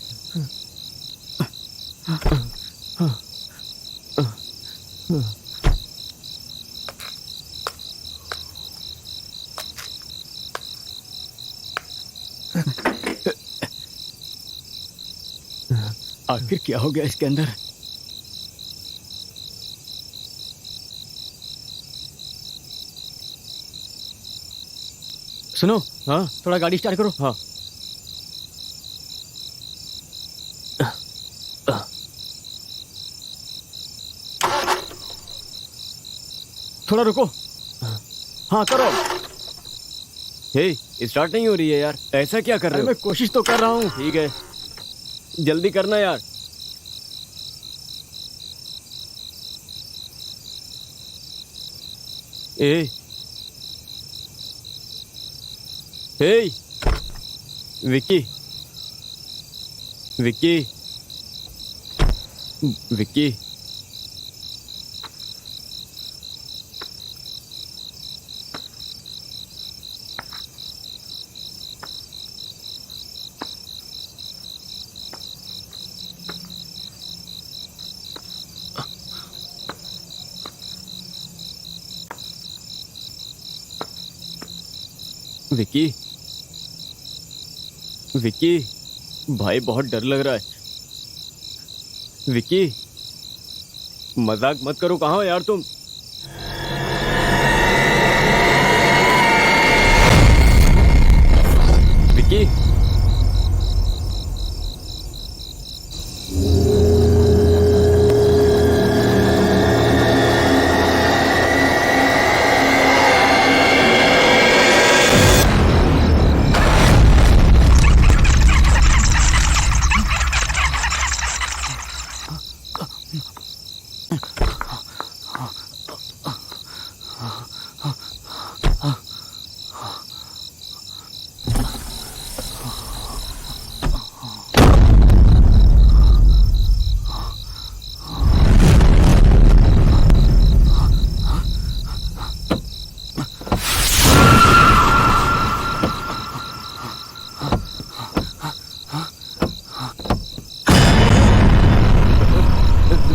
आखिर क्या हो गया इसके अंदर? सुनो, हाँ थोड़ा गाड़ी स्टार्ट करो। हाँ। थोड़ा रुको। हाँ करो। हे, स्टार्ट नहीं हो रही है यार, ऐसा क्या कर अरे रहे हो? मैं कोशिश तो कर रहा हूँ। ठीक है, जल्दी करना यार। ए, हे, विक्की, विक्की, विक्की, विक्की, विक्की, भाई बहुत डर लग रहा है। विक्की, मजाक मत करो, कहाँ हो यार तुम? विक्की,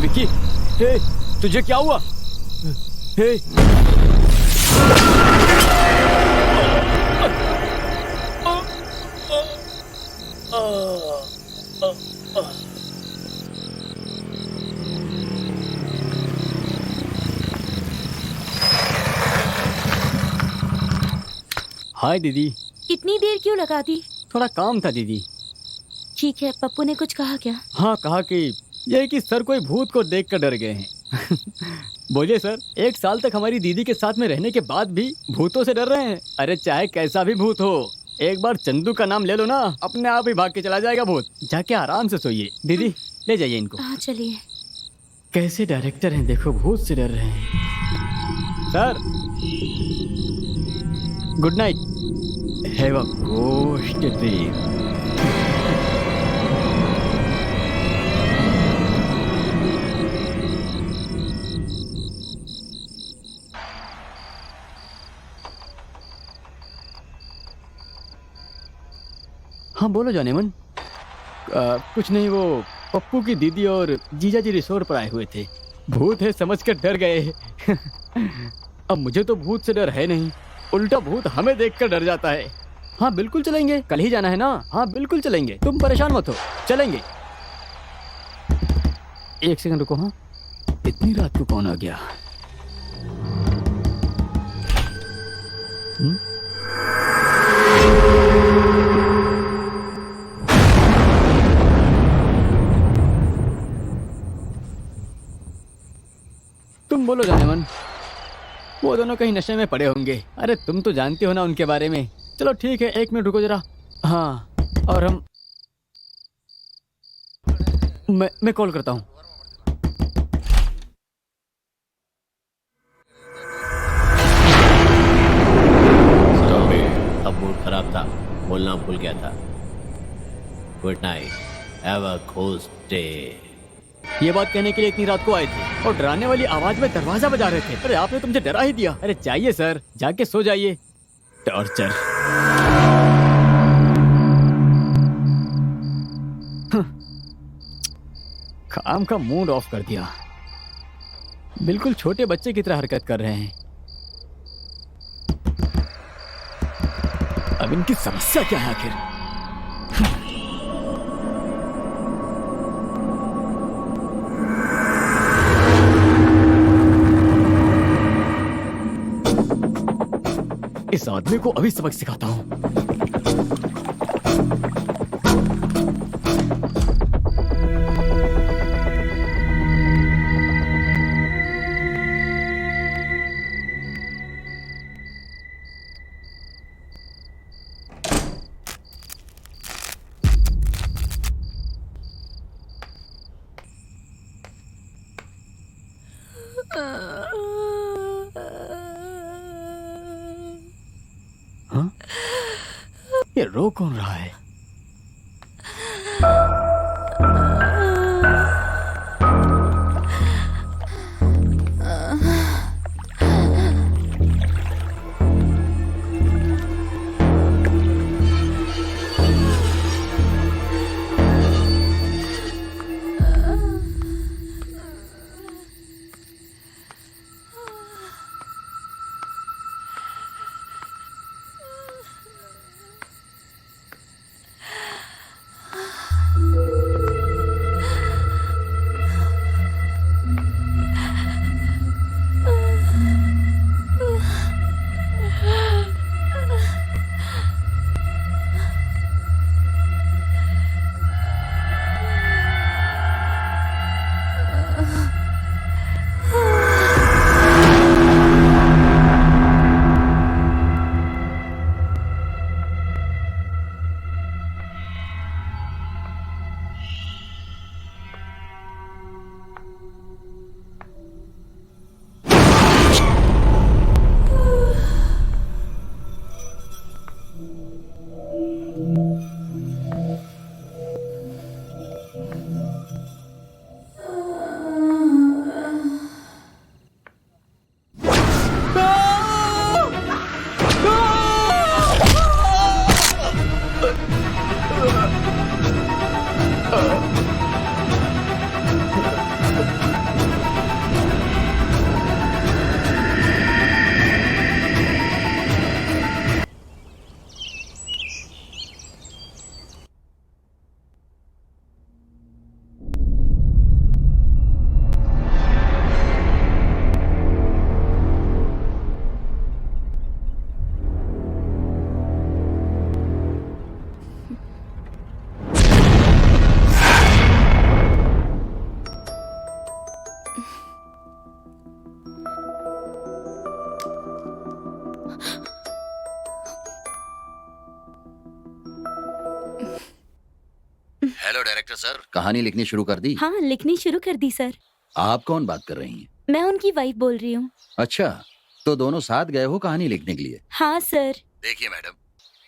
विक्की, हे, तुझे क्या हुआ? हे, हाय दीदी। इतनी देर क्यों लगा दी? थोड़ा काम था दीदी। ठीक है, पप्पू ने कुछ कहा क्या? हाँ, कहा कि यही कि सर कोई भूत को देख कर डर गए हैं। बोलिए सर, 1 साल तक हमारी दीदी के साथ में रहने के बाद भी भूतों से डर रहे हैं? अरे चाहे कैसा भी भूत हो, एक बार चंदू का नाम ले लो ना, अपने आप ही भाग के चला जाएगा भूत। जाके आराम से सोइए। दीदी ले जाइए इनको। हाँ चलिए। कैसे डायरेक्टर हैं देखो, भूत से डर रहे हैं। Sir good night, have a ghost dream. हाँ बोलो जानेमन। कुछ नहीं, वो पप्पू की दीदी और जीजा जी रिसोर्ट पर आए हुए थे। भूत है समझ कर डर गए। अब मुझे तो भूत से डर है नहीं, उल्टा भूत हमें देखकर डर जाता है। हाँ बिल्कुल चलेंगे, कल ही जाना है ना। हाँ बिल्कुल चलेंगे, तुम परेशान मत हो, चलेंगे। 1 सेकंड रुको। हाँ, इतनी रात को कौन आ गया? तुम बोलो जानेमन। वो दोनों कहीं नशे में पड़े होंगे। अरे तुम तो जानती हो ना उनके बारे में। चलो ठीक है, 1 मिनट रुको जरा। हाँ, और हम मैं कॉल करता हूँ। अब मूड खराब था, बोलना भूल गया था। Good night, have a ghost day. ये बात कहने के लिए इतनी रात को आए थे और डराने वाली आवाज में दरवाजा बजा रहे थे। अरे आपने तो मुझे डरा ही दिया। अरे जाइए सर, जाके सो जाइए। टॉर्चर। काम का मूड ऑफ कर दिया। बिल्कुल छोटे बच्चे की तरह हरकत कर रहे हैं। अब इनकी समस्या क्या है आखिर? इस आदमी को अभी सबक सिखाता हूं। हाँ? ये रो कौन रहा है? हेलो डायरेक्टर सर, कहानी लिखनी शुरू कर दी? हाँ, लिखनी शुरू कर दी सर। आप कौन बात कर रही हैं? मैं उनकी वाइफ बोल रही हूँ। अच्छा, तो दोनों साथ गए हो कहानी लिखने के लिए? हाँ सर। देखिए मैडम,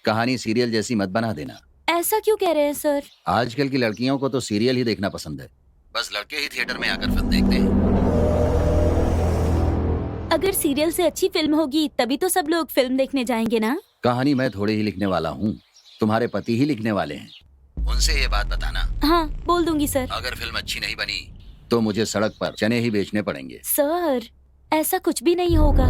कहानी सीरियल जैसी मत बना देना। ऐसा क्यों कह रहे हैं सर? आजकल की लड़कियों को तो सीरियल ही देखना पसंद है। बस लड़के ही थिएटर में आकर फिल्म देखते हैं। अगर सीरियल से अच्छी फिल्म होगी तभी तो सब लोग फिल्म देखने जाएंगे ना। कहानी मैं थोड़ी ही लिखने वाला हूँ, तुम्हारे पति ही लिखने वाले हैं। उनसे ये बात बताना। हाँ, बोल दूंगी सर। अगर फिल्म अच्छी नहीं बनी तो मुझे सड़क पर चने ही बेचने पड़ेंगे। सर, ऐसा कुछ भी नहीं होगा।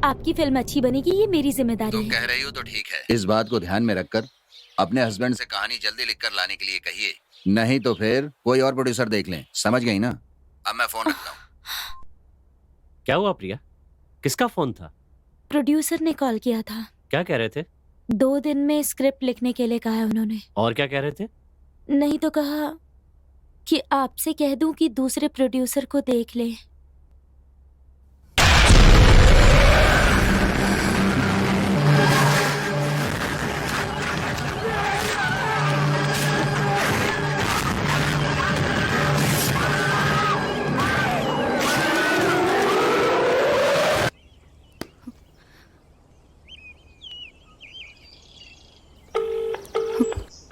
आपकी फिल्म अच्छी बनेगी ये मेरी जिम्मेदारी तुम है। कह रही हो तो ठीक है। इस बात को ध्यान में रखकर अपने हस्बैंड से कहानी जल्दी लिखकर लाने के लिए कहिए, नहीं तो फिर कोई और प्रोड्यूसर देख लें। समझ गई ना? अब मैं फोन रखता हूँ। क्या हुआ प्रिया? किसका फोन था? प्रोड्यूसर ने कॉल किया था। क्या कह रहे थे? 2 दिन में स्क्रिप्ट लिखने के लिए कहा है उन्होंने। और क्या कह रहे थे? नहीं तो कहा कि आपसे कह दूं कि दूसरे प्रोड्यूसर को देख ले।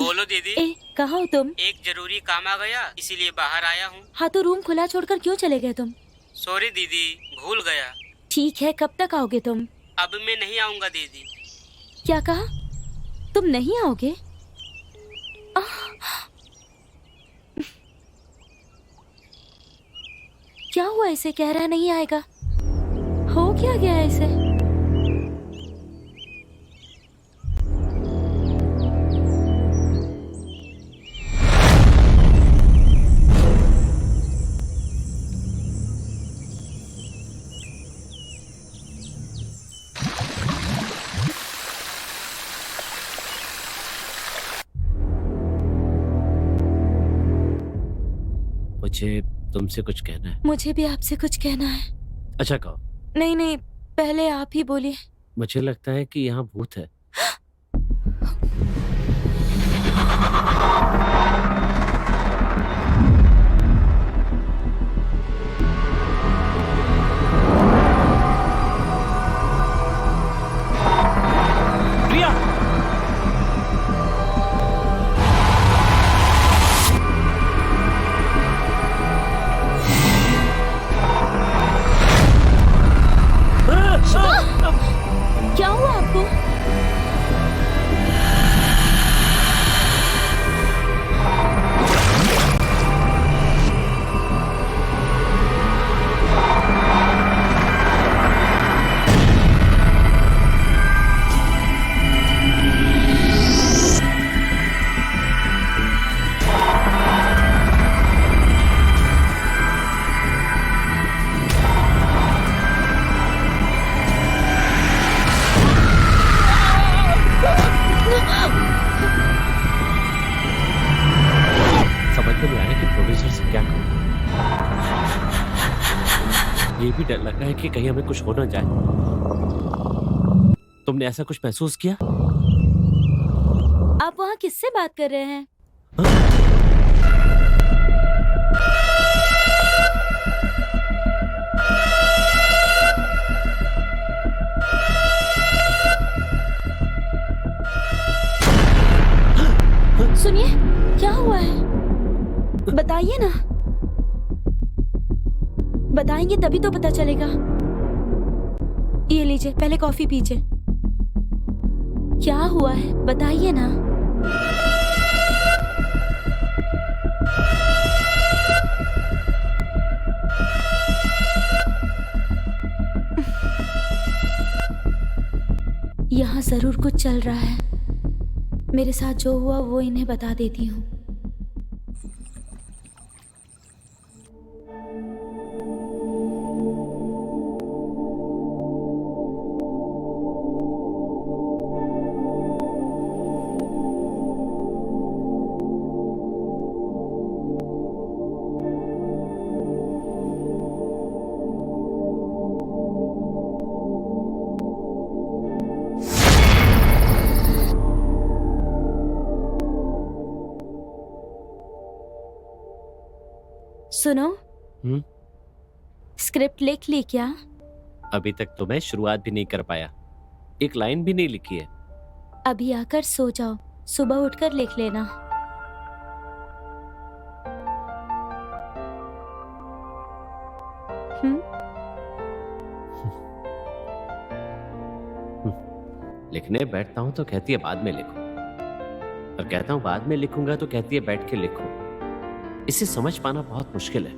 बोलो दीदी। ए, कहाँ हो तुम? एक जरूरी काम आ गया इसीलिए बाहर आया हूँ। हाँ, तो रूम खुला छोड़कर क्यों चले गए तुम? सॉरी दीदी, भूल गया। ठीक है, कब तक आओगे तुम? अब मैं नहीं आऊँगा दीदी। क्या कहा? तुम नहीं आओगे? क्या हुआ इसे? कह रहा नहीं आएगा। हो क्या गया इसे? मुझे तुमसे कुछ कहना है। मुझे भी आपसे कुछ कहना है। अच्छा कहो। नहीं नहीं, पहले आप ही बोलिए। मुझे लगता है कि यहाँ भूत है। क्या हुआ आपको? समझ में नहीं आ रहा कि प्रोड्यूसर से क्या करूं। ये भी डर लग रहा है कि कहीं हमें कुछ हो ना जाए। तुमने ऐसा कुछ महसूस किया? आप वहाँ किससे बात कर रहे हैं? सुनिए, क्या हुआ है? बताइए ना। बताएंगे तभी तो पता चलेगा। ये लीजिए, पहले कॉफी पीजिए। क्या हुआ है बताइए ना। यहाँ जरूर कुछ चल रहा है। मेरे साथ जो हुआ वो इन्हें बता देती हूँ। सुनो, स्क्रिप्ट लिख ली क्या? अभी तक तो मैं शुरुआत भी नहीं कर पाया। एक लाइन भी नहीं लिखी है। अभी आकर सो जाओ, सुबह उठकर लिख लेना। लिखने बैठता हूँ तो कहती है बाद में लिखो, और कहता हूँ बाद में लिखूंगा तो कहती है बैठ के लिखो। इसे समझ पाना बहुत मुश्किल है।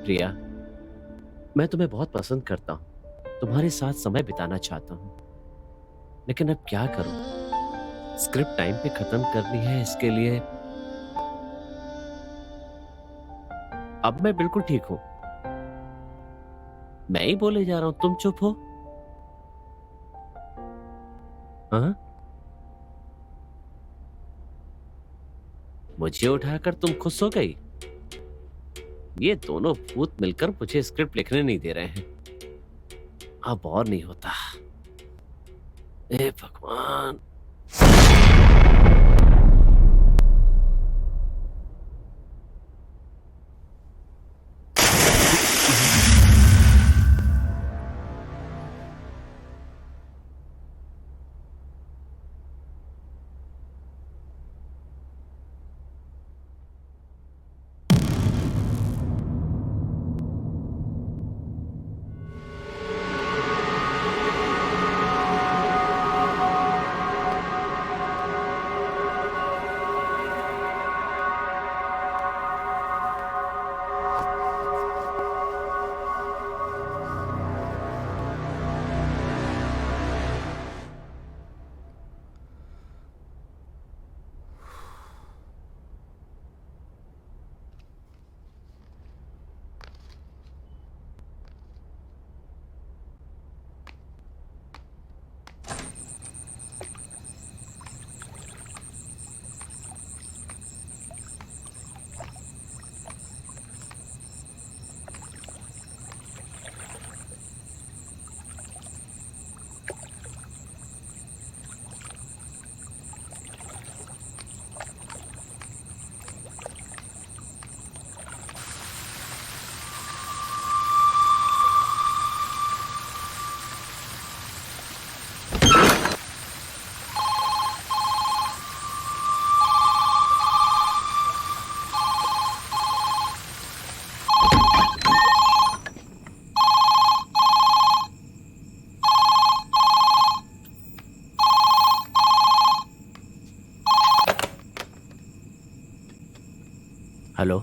प्रिया, मैं तुम्हें बहुत पसंद करता हूँ, तुम्हारे साथ समय बिताना चाहता हूँ, लेकिन अब क्या करूं? स्क्रिप्ट टाइम पे खत्म करनी है, इसके लिए अब मैं बिल्कुल ठीक हूं। मैं ही बोले जा रहा हूं, तुम चुप हो। हाँ? मुझे उठाकर तुम खुश हो गई? ये दोनों भूत मिलकर मुझे स्क्रिप्ट लिखने नहीं दे रहे हैं। अब और नहीं होता। ए भगवान। हेलो।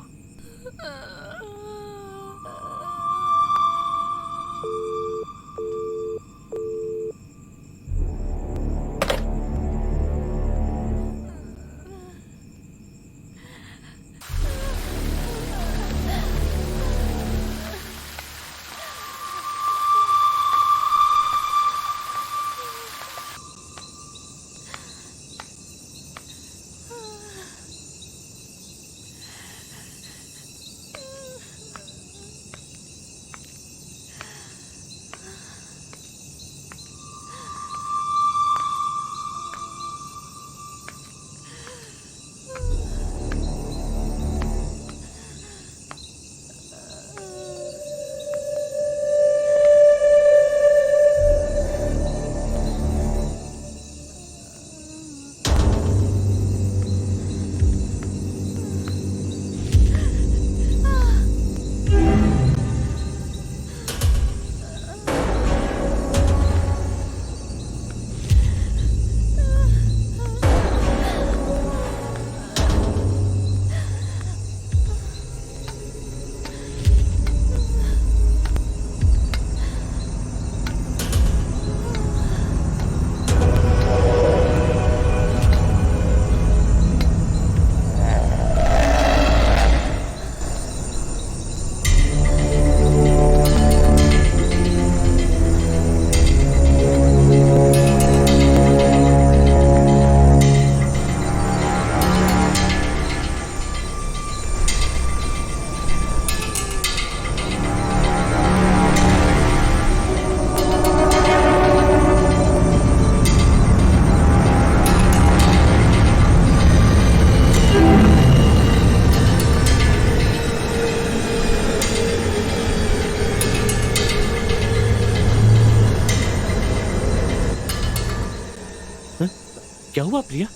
क्या हुआ प्रिया?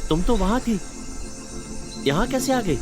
तुम तो वहां थी, यहाँ कैसे आ गई?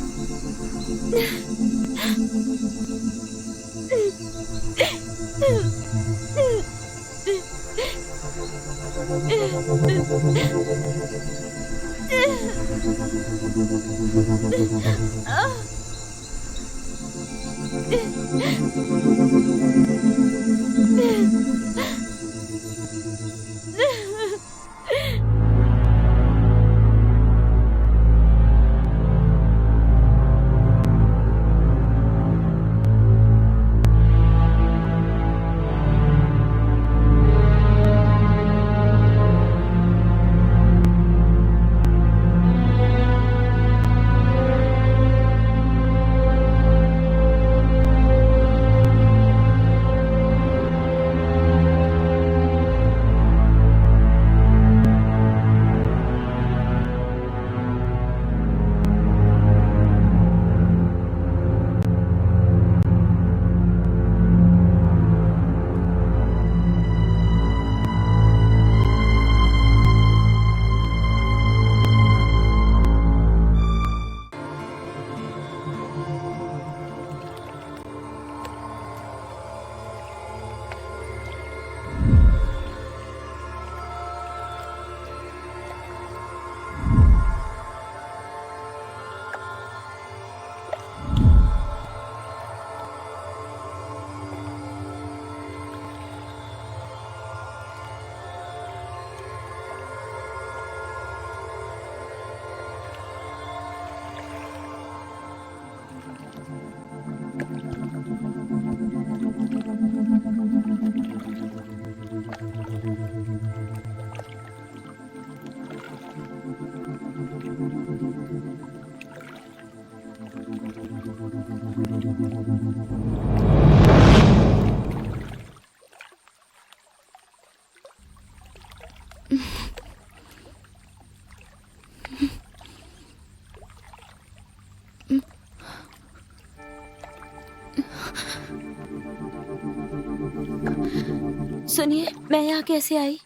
सुनिए, मैं यहाँ कैसे आई?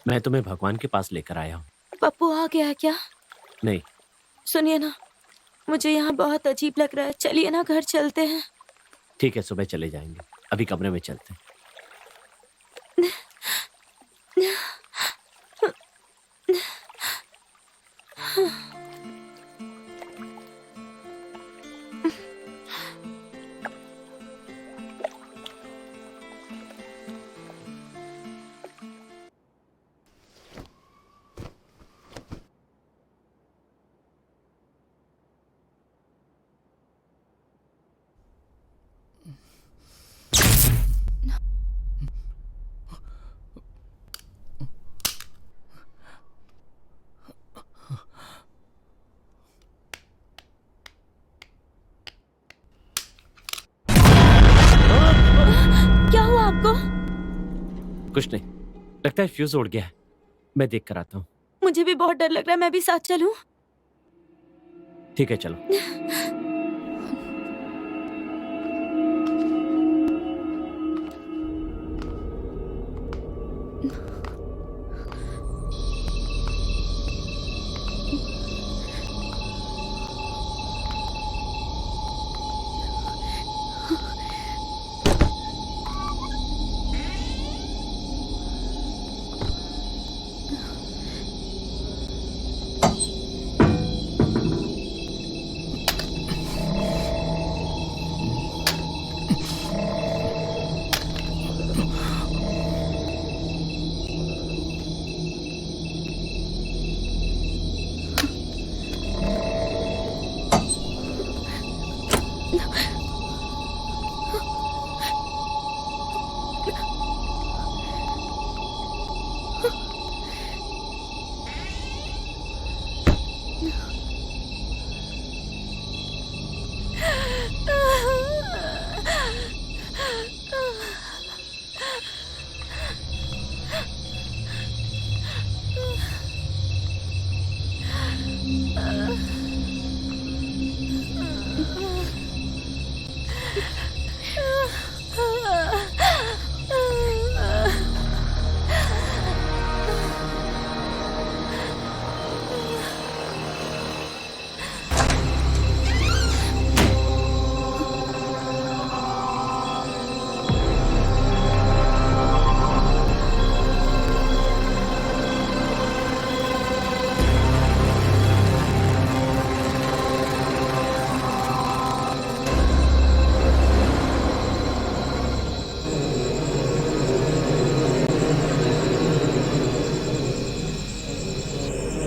मैं तुम्हें भगवान के पास लेकर आया हूँ। पप्पू आ गया क्या? नहीं। सुनिए ना, मुझे यहाँ बहुत अजीब लग रहा है, चलिए ना घर चलते हैं। ठीक है, सुबह चले जाएंगे, अभी कमरे में चलते हैं। क्या हुआ आपको? कुछ नहीं, लगता है फ्यूज उड़ गया है। मैं देख कर आता हूँ। मुझे भी बहुत डर लग रहा है, मैं भी साथ चलूं? ठीक है, चलो।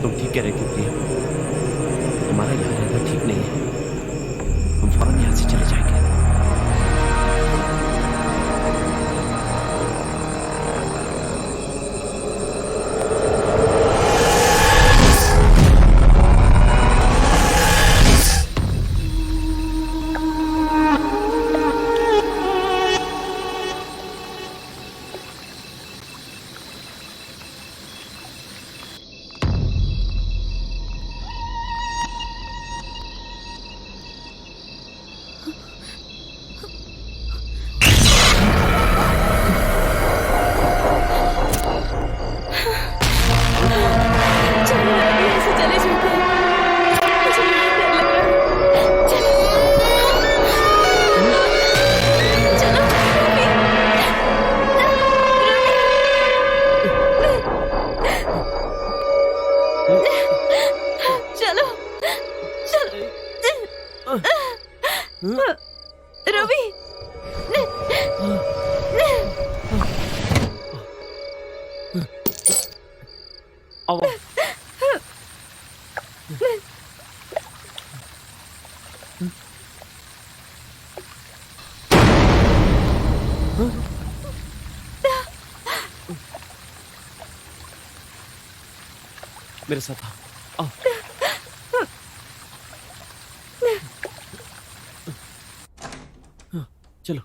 तुम ठीक कह रही थी प्रिया, तुम्हारा यहाँ रहना ठीक नहीं है। हम फौरन यहाँ से चले जाएंगे। रवि, मेरे साथ आओ। चलो।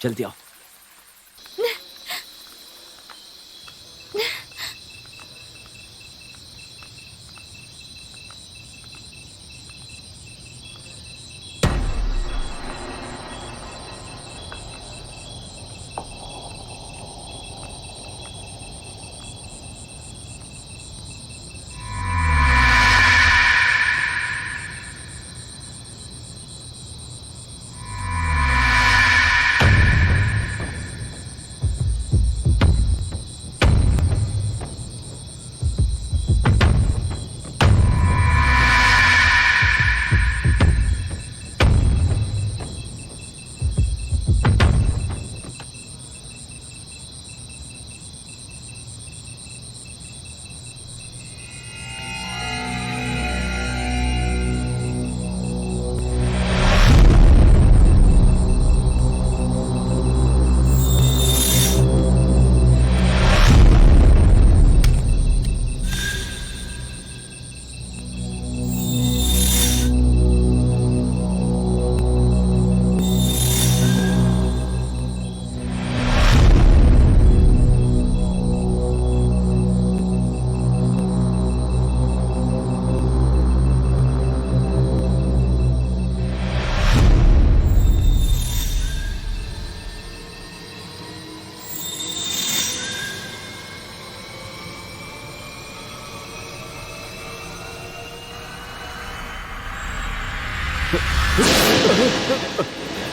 जल्दी आओ।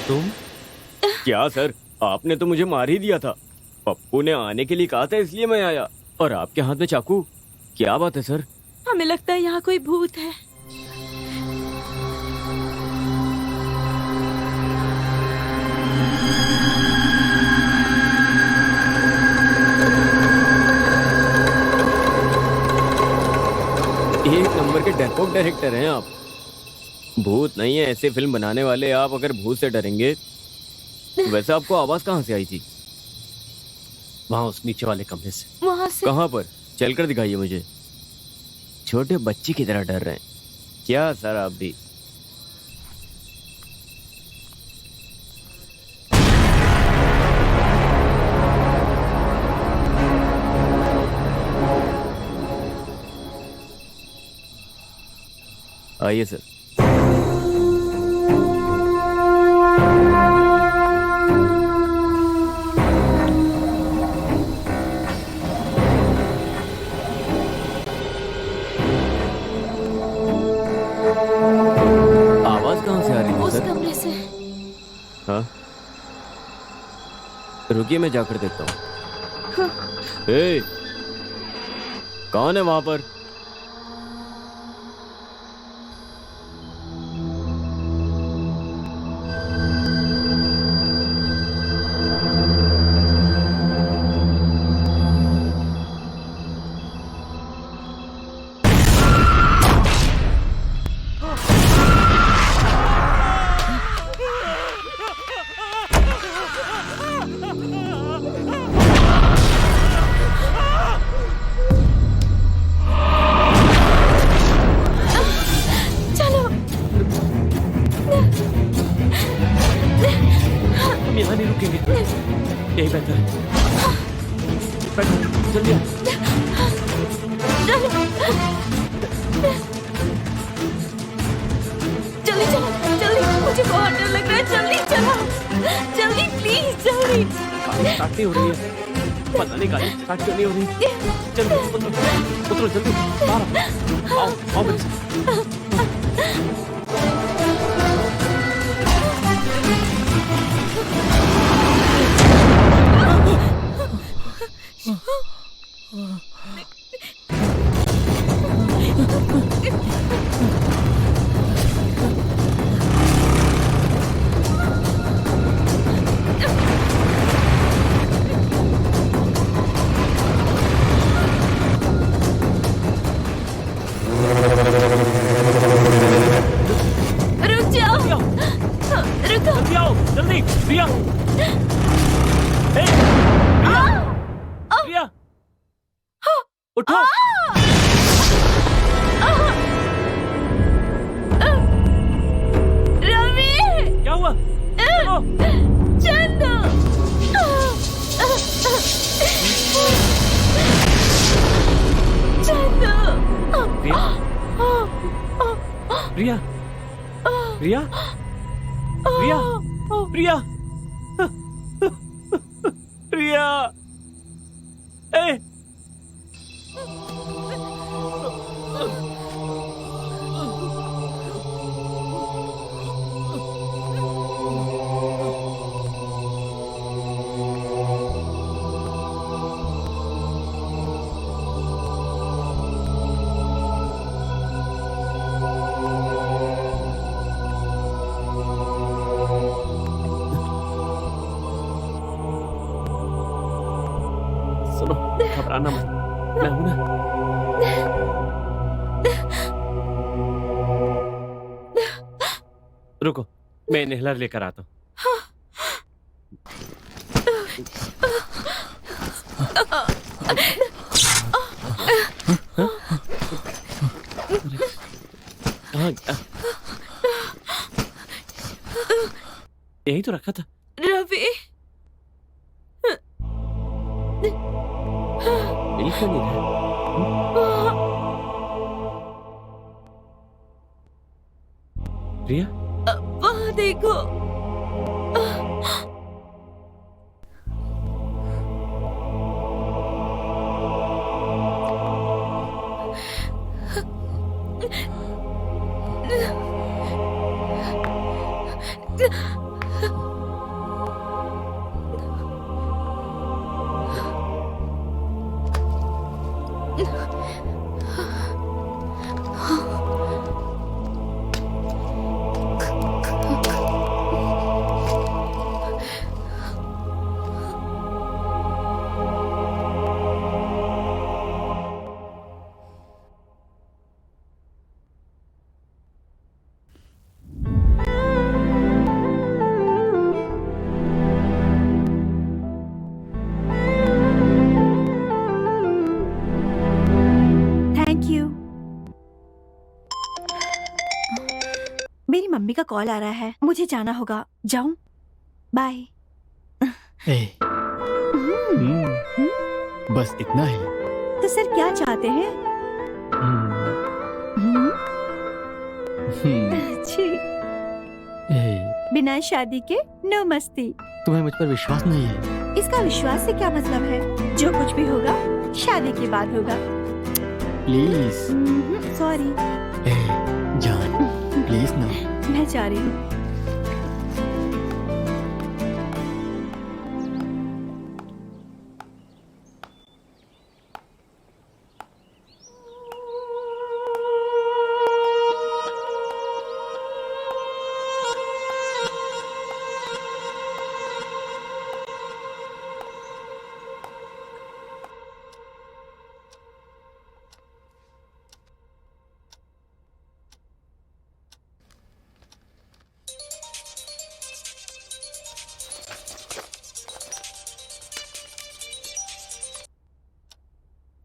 तुम? क्या सर, आपने तो मुझे मार ही दिया था। पप्पू ने आने के लिए कहा था इसलिए मैं आया, और आपके हाथ में चाकू। क्या बात है सर? हमें लगता है यहाँ कोई भूत है। एक नंबर के डरपोक डायरेक्टर हैं आप। भूत नहीं है ऐसे फिल्म बनाने वाले आप, अगर भूत से डरेंगे। वैसे आपको आवाज कहाँ से आई थी? वहां उस नीचे वाले कमरे से। वहाँ से? कहाँ पर? चलकर दिखाइए मुझे। छोटे बच्चे की तरह डर रहे हैं क्या सर आप भी? आइए सर। आवाज कहाँ से आ रही है उस सर? कमरे से। हाँ, रुकिए मैं जाकर देखता हूँ। ए, कौन है वहां पर? हम यहाँ नहीं रुकेंगे, यही बेहतर है। बैठो, जल्दी आओ। जल्दी चलो, जल्दी, मुझे बहुत डर लग रहा है। जल्दी चलो, जल्दी प्लीज, जल्दी। स्टार्ट नहीं हो रही है, पता नहीं गाड़ी स्टार्ट क्यों नहीं हो रही। जल्दी उतरो जल्दी, बाहर आओ, आओ मेरे साथ। रुक जाओ, रुको। जल्दी आओ, जल्दी, प्रिया। प्रिया, प्रिया, प्रिया, प्रिया, प्रिया, प्रिया, ए, सुनो, घबराना मत, मैं हूं ना। रुको, मैं इनहेलर लेकर आता हूँ। कहाँ गया? यही तो रखा था। रवि, मिल क्यों नहीं रहा? प्रिया, वहाँ देखो। Thank you. मेरी मम्मी का कॉल आ रहा है, मुझे जाना होगा। जाऊं? बाय। बस इतना ही। तो सर क्या चाहते हैं? अच्छी। बिना शादी के नो मस्ती। तुम्हें मुझ पर विश्वास नहीं है? इसका विश्वास से क्या मतलब है? जो कुछ भी होगा शादी के बाद होगा। प्लीज। सॉरी। जान, प्लीज ना। मैं जा रही हूँ।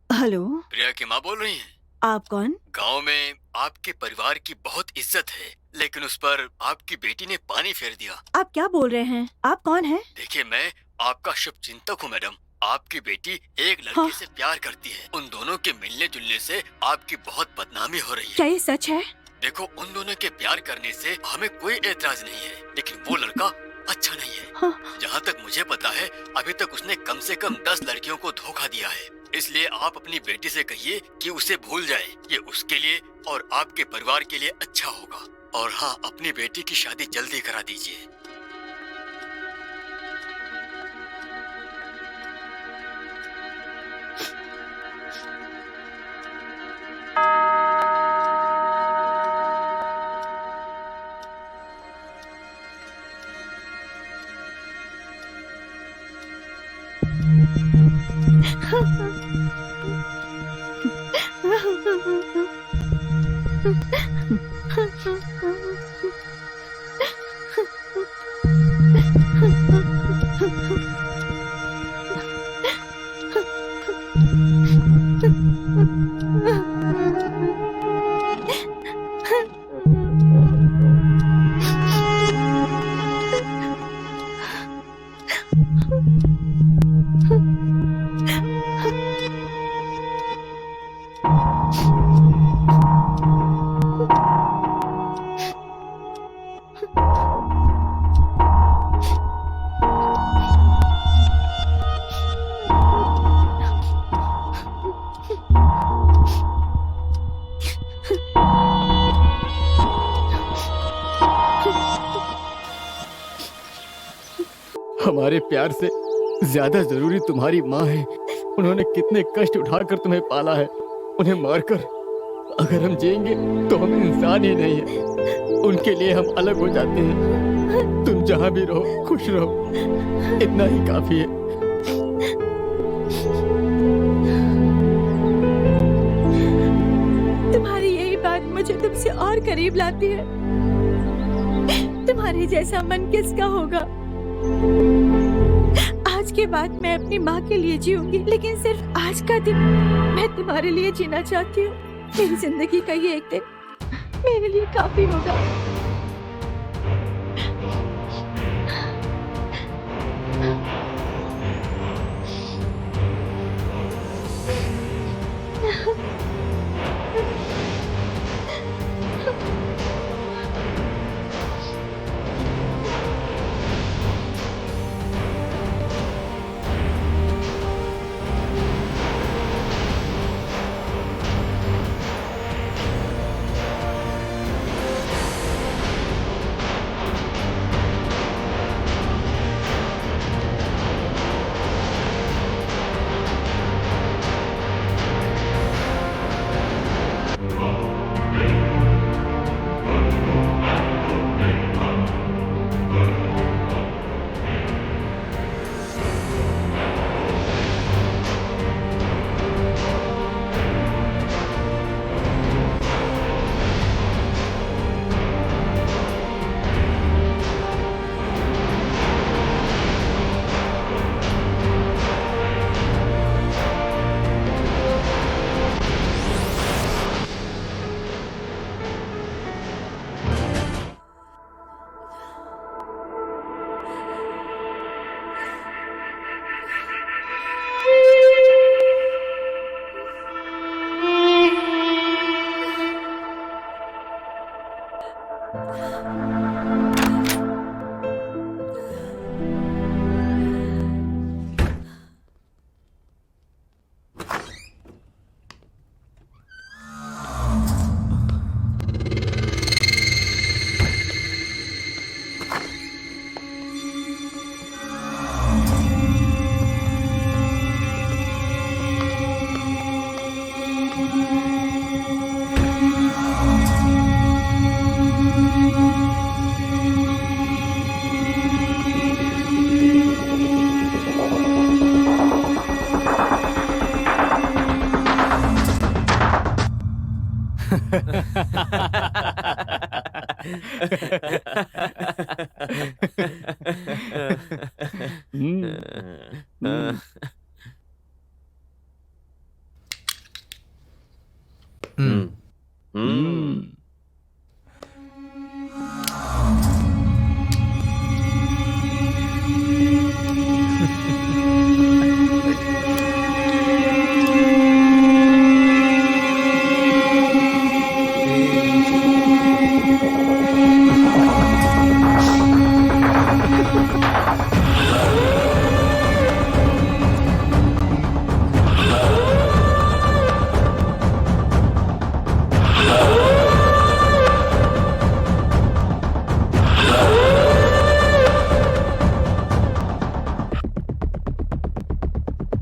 हेलो, प्रिया की माँ बोल रही हैं? आप कौन? गांव में आपके परिवार की बहुत इज्जत है, लेकिन उस पर आपकी बेटी ने पानी फेर दिया। आप क्या बोल रहे हैं? आप कौन हैं? देखिए, मैं आपका शुभ चिंतक हूँ मैडम। आपकी बेटी एक लड़के हाँ। से प्यार करती है। उन दोनों के मिलने जुलने से आपकी बहुत बदनामी हो रही क्या है। ये सच है? देखो, उन दोनों के प्यार करने से हमें कोई एतराज नहीं है, लेकिन वो लड़का अच्छा नहीं है। हाँ। जहाँ तक मुझे पता है, अभी तक उसने कम से कम 10 लड़कियों को धोखा दिया है। इसलिए आप अपनी बेटी से कहिए कि उसे भूल जाए। ये उसके लिए और आपके परिवार के लिए अच्छा होगा। और हाँ, अपनी बेटी की शादी जल्दी करा दीजिए। हमारे प्यार से ज्यादा जरूरी तुम्हारी माँ है। उन्होंने कितने कष्ट उठाकर तुम्हें पाला है। उन्हें मारकर अगर हम जिएंगे तो हम इंसान ही नहीं है। उनके लिए हम अलग हो जाते हैं। तुम जहाँ भी रहो खुश रहो, इतना ही काफी है। तुम्हारी यही बात मुझे तुमसे और करीब लाती है। तुम्हारे जैसा मन किसका होगा। आज के बाद मैं अपनी माँ के लिए जीऊंगी, लेकिन सिर्फ आज का दिन मैं तुम्हारे लिए जीना चाहती हूँ। मेरी जिंदगी का ये एक दिन मेरे लिए काफी होगा।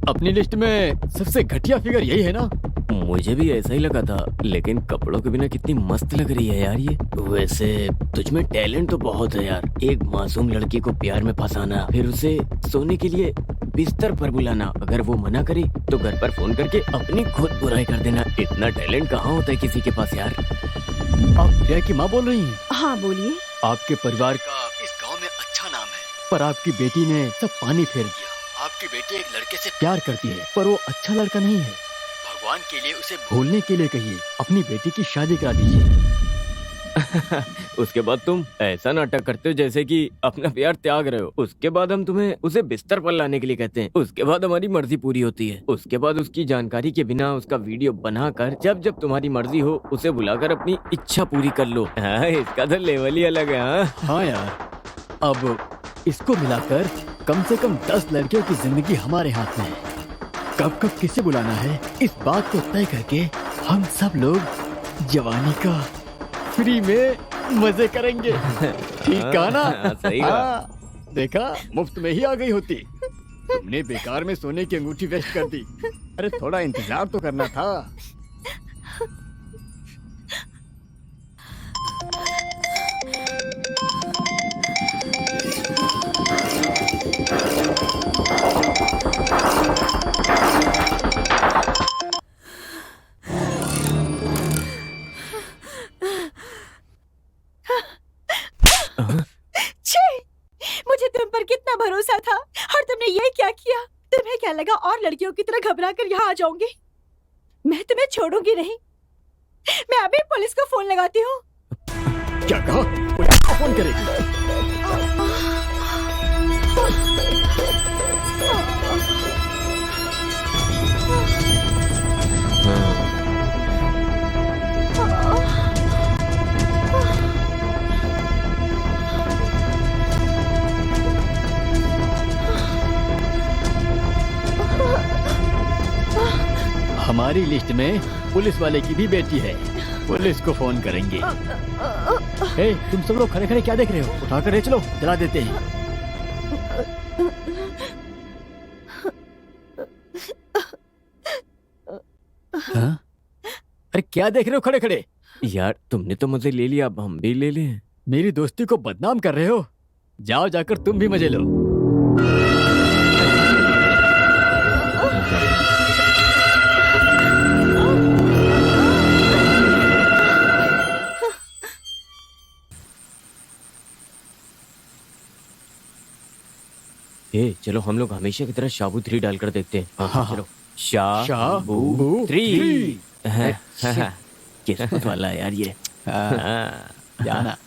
अपनी लिस्ट में सबसे घटिया फिगर यही है ना? मुझे भी ऐसा ही लगा था, लेकिन कपड़ों के बिना कितनी मस्त लग रही है यार ये। वैसे तुझ में टैलेंट तो बहुत है यार। एक मासूम लड़की को प्यार में फंसाना, फिर उसे सोने के लिए बिस्तर पर बुलाना, अगर वो मना करे तो घर पर फोन करके अपनी खुद बुराई कर देना। इतना टैलेंट कहाँ होता है किसी के पास यार। आप प्रिया की माँ बोल रही हैं? हाँ बोलिए। आपके परिवार का इस गांव में अच्छा नाम है, पर आपकी बेटी ने सब पानी फेर दिया। आपकी बेटी एक लड़के से प्यार करती है, पर वो अच्छा लड़का नहीं है। भगवान के लिए उसे भूलने के लिए कहिए, अपनी बेटी की शादी करा दीजिए। उसके बाद तुम ऐसा नाटक करते हो जैसे कि अपना प्यार त्याग रहे हो। उसके बाद हम तुम्हें उसे बिस्तर पर लाने के लिए कहते हैं। उसके बाद हमारी मर्जी पूरी होती है। उसके बाद उसकी जानकारी के बिना उसका वीडियो बनाकर जब जब तुम्हारी मर्जी हो उसे बुलाकर अपनी इच्छा पूरी कर लो। हाँ, इसका तो लेवल ही अलग है। हाँ यार, अब इसको मिलाकर कम से कम 10 लड़कियों की जिंदगी हमारे हाथ में है। कब कब किसे बुलाना है, इस बात को तय करके हम सब लोग जवानी का फ्री में मजे करेंगे। ठीक कहा ना? सही कहा। देखा, मुफ्त में ही आ गई होती। तुमने बेकार में सोने की अंगूठी वेस्ट कर दी। अरे थोड़ा इंतजार तो करना था। छी! मुझे तुम पर कितना भरोसा था और तुमने ये क्या किया? तुम्हें क्या लगा और लड़कियों की तरह घबरा कर यहाँ आ जाऊंगी? मैं तुम्हें छोड़ूंगी नहीं। मैं अभी पुलिस को फोन लगाती हूँ। क्या कहा? पुलिस को फोन करेगी? हमारी लिस्ट में पुलिस वाले की भी बेटी है। पुलिस को फोन करेंगे। ए, तुम सब लोग खड़े खड़े क्या देख रहे हो? उठाकर ले चलो, जला देते हैं। हाँ? अरे क्या देख रहे हो खड़े खड़े? यार तुमने तो मजे ले लिया, अब हम भी ले लें। मेरी दोस्ती को बदनाम कर रहे हो? जाओ जाकर तुम भी मजे लो। चलो हम लोग हमेशा की तरह शाबू 3 डालकर देखते हैं। हाँ, चलो शाबू 3। किस्मत वाला है यार ये। जाना।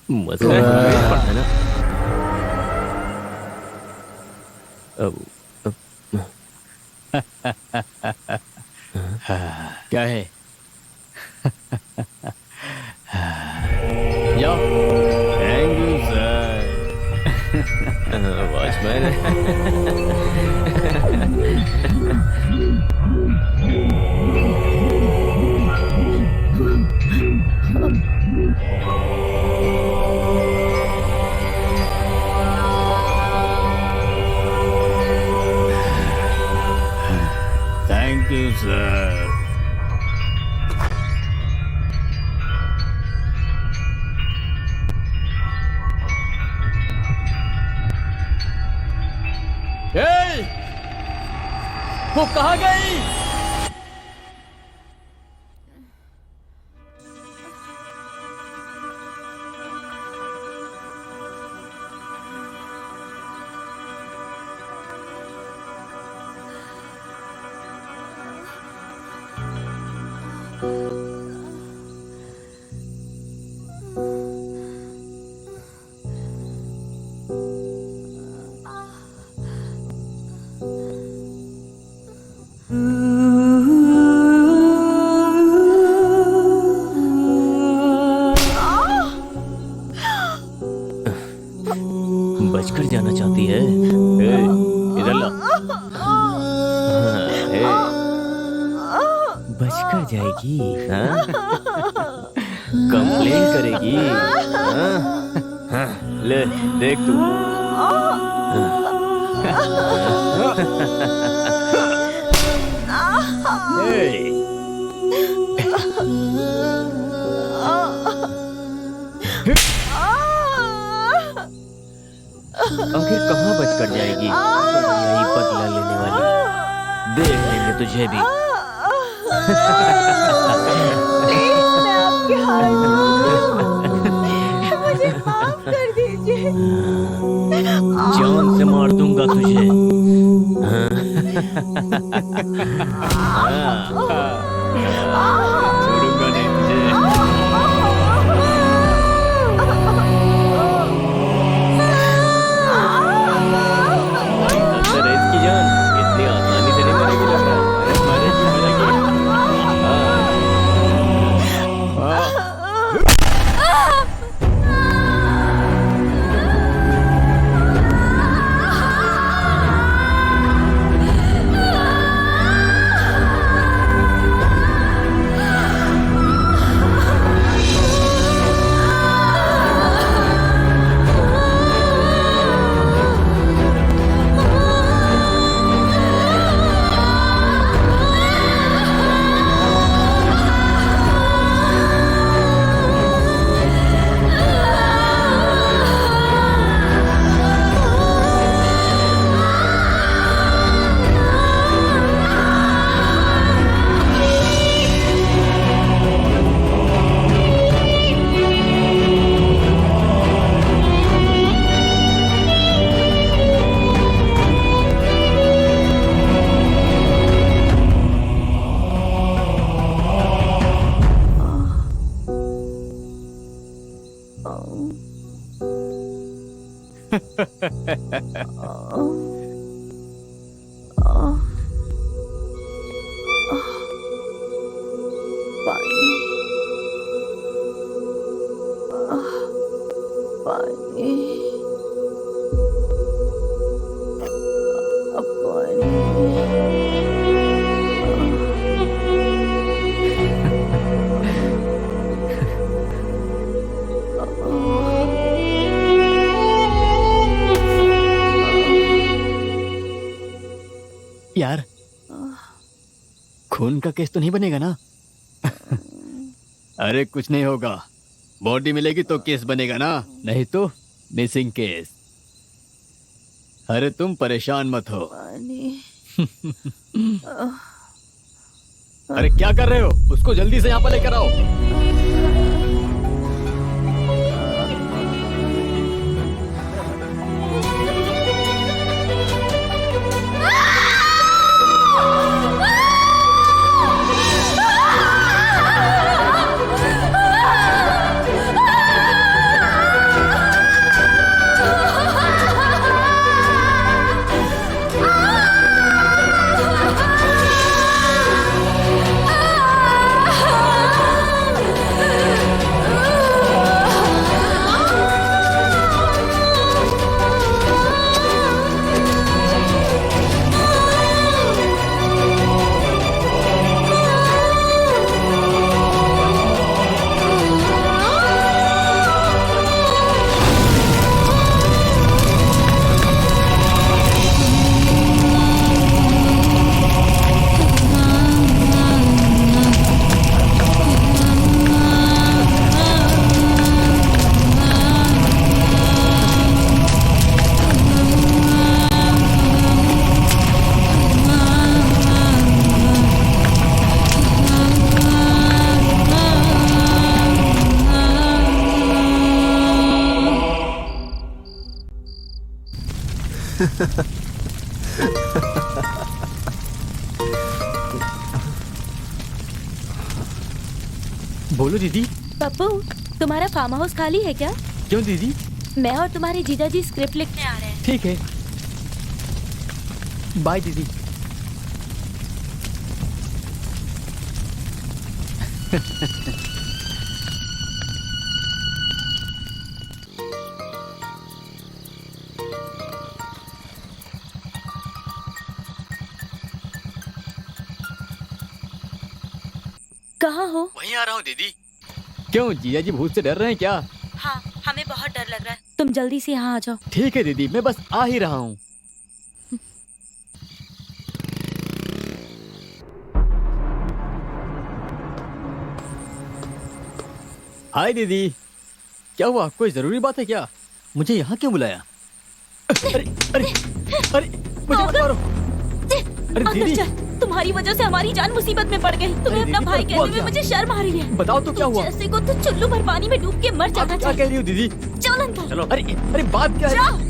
मजा है ना? क्या है? जाओ। Thank you sir. Watchman. Thank you sir. वो कहाँ गई? बचकर जाना चाहती है? इधर ला। बचकर जाएगी? हाँ? कंप्लेन करेगी। हाँ, ले देख तू। आखिर कहाँ बचकर जाएगी यही बदला लेने वाली। देख लेंगे तुझे भी। मैं आपके हाथ मुझे माफ कर दीजिए। जान से मार दूंगा तुझे। छोड़ूंगा नहीं तुझे। अंदर है इसकी जान, इतनी आसानी से नहीं मरेगी लग रहा है। अरे मरेगी मरेगी। यार, खून का केस तो नहीं बनेगा ना? अरे कुछ नहीं होगा, बॉडी मिलेगी तो केस बनेगा ना, नहीं तो मिसिंग केस। अरे तुम परेशान मत हो। अरे क्या कर रहे हो? उसको जल्दी से यहाँ पर लेकर आओ। बोलो दीदी। पप्पू, तुम्हारा फार्म हाउस खाली है क्या? क्यों दीदी? मैं और तुम्हारे जीजा जी स्क्रिप्ट लिखने आ रहे हैं। ठीक है, बाय दीदी। कहाँ हो? वहीं आ रहा हूँ दीदी। क्यों जीजा जी भूत से डर रहे हैं क्या? हाँ, हमें बहुत डर लग रहा है। तुम जल्दी से यहाँ आ जाओ। ठीक है दीदी, मैं बस आ ही रहा हूँ। हाय दीदी, क्या हुआ? कोई जरूरी बात है क्या? मुझे यहाँ क्यों बुलाया? अरे अरे अरे, मुझे मत मारो। अरे अंदर दीदी, चल, तुम्हारी वजह से हमारी जान मुसीबत में पड़ गई। तुम्हें अपना दीदी, भाई हुआ कहने में क्या? मुझे शर्म आ रही है। बताओ तो क्या हुआ? जैसे को तो चुल्लू भर पानी में डूब के मर आप जाना क्या कह चाहिए। रही हो दीदी? चल अंदर। चलो। अरे अरे, बात क्या है? जा।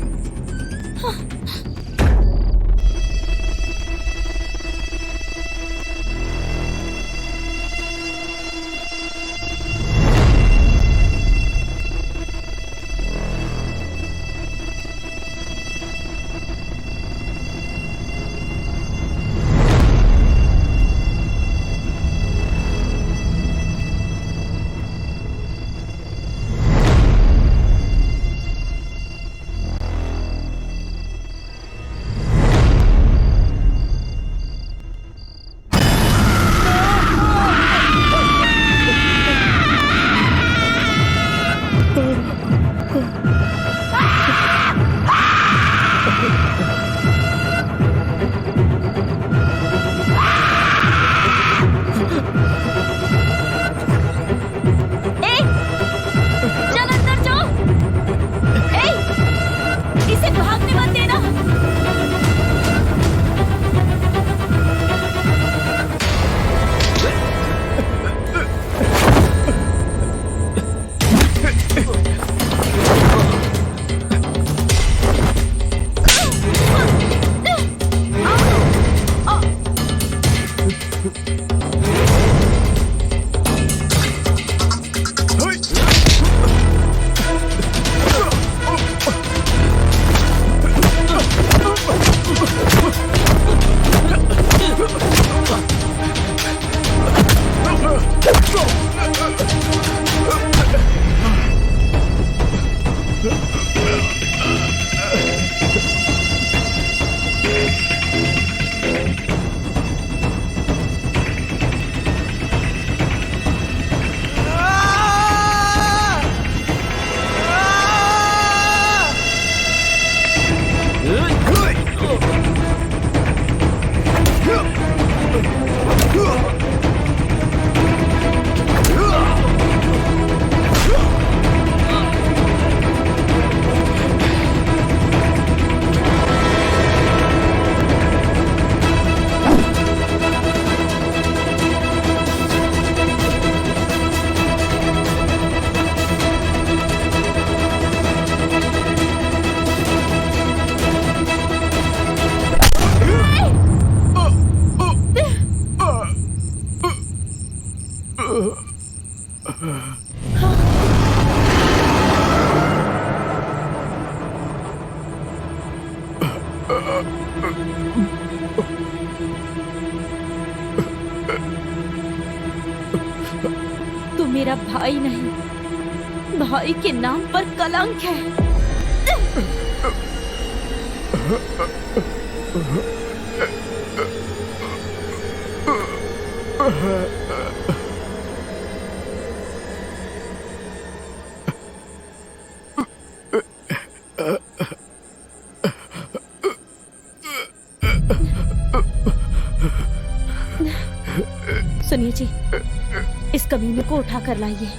तू मेरा भाई नहीं, भाई के नाम पर कलंक है। सुनिए जी, इस कमीने को उठा कर लाइए।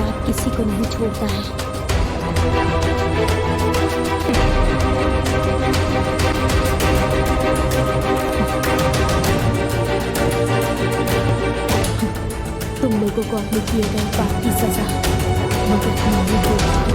बाप किसी को नहीं छोड़ता है। तुम लोगों को अपने किए गए पाप की सजा मगर नहीं होगी।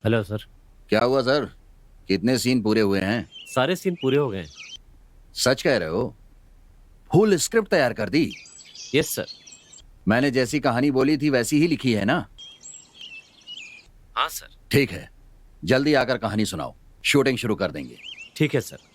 Hello sir. क्या हुआ सर? कितने सीन पूरे हुए हैं? सारे सीन पूरे हो गए। सच कह रहे हो? फुल स्क्रिप्ट तैयार कर दी? Yes sir. मैंने जैसी कहानी बोली थी वैसी ही लिखी है ना? हाँ सर। ठीक है, जल्दी आकर कहानी सुनाओ, शूटिंग शुरू कर देंगे। ठीक है सर।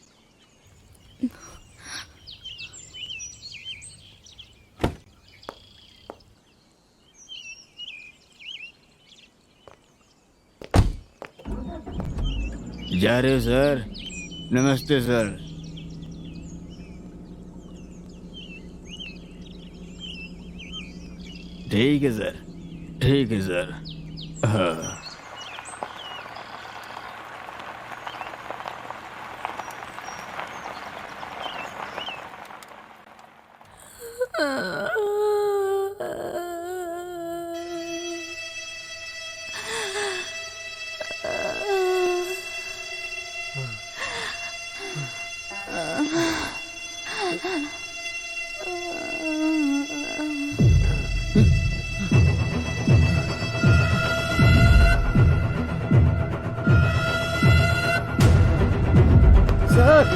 जा रहे हो सर? नमस्ते सर। ठीक है सर, ठीक है सर। हाँ। सर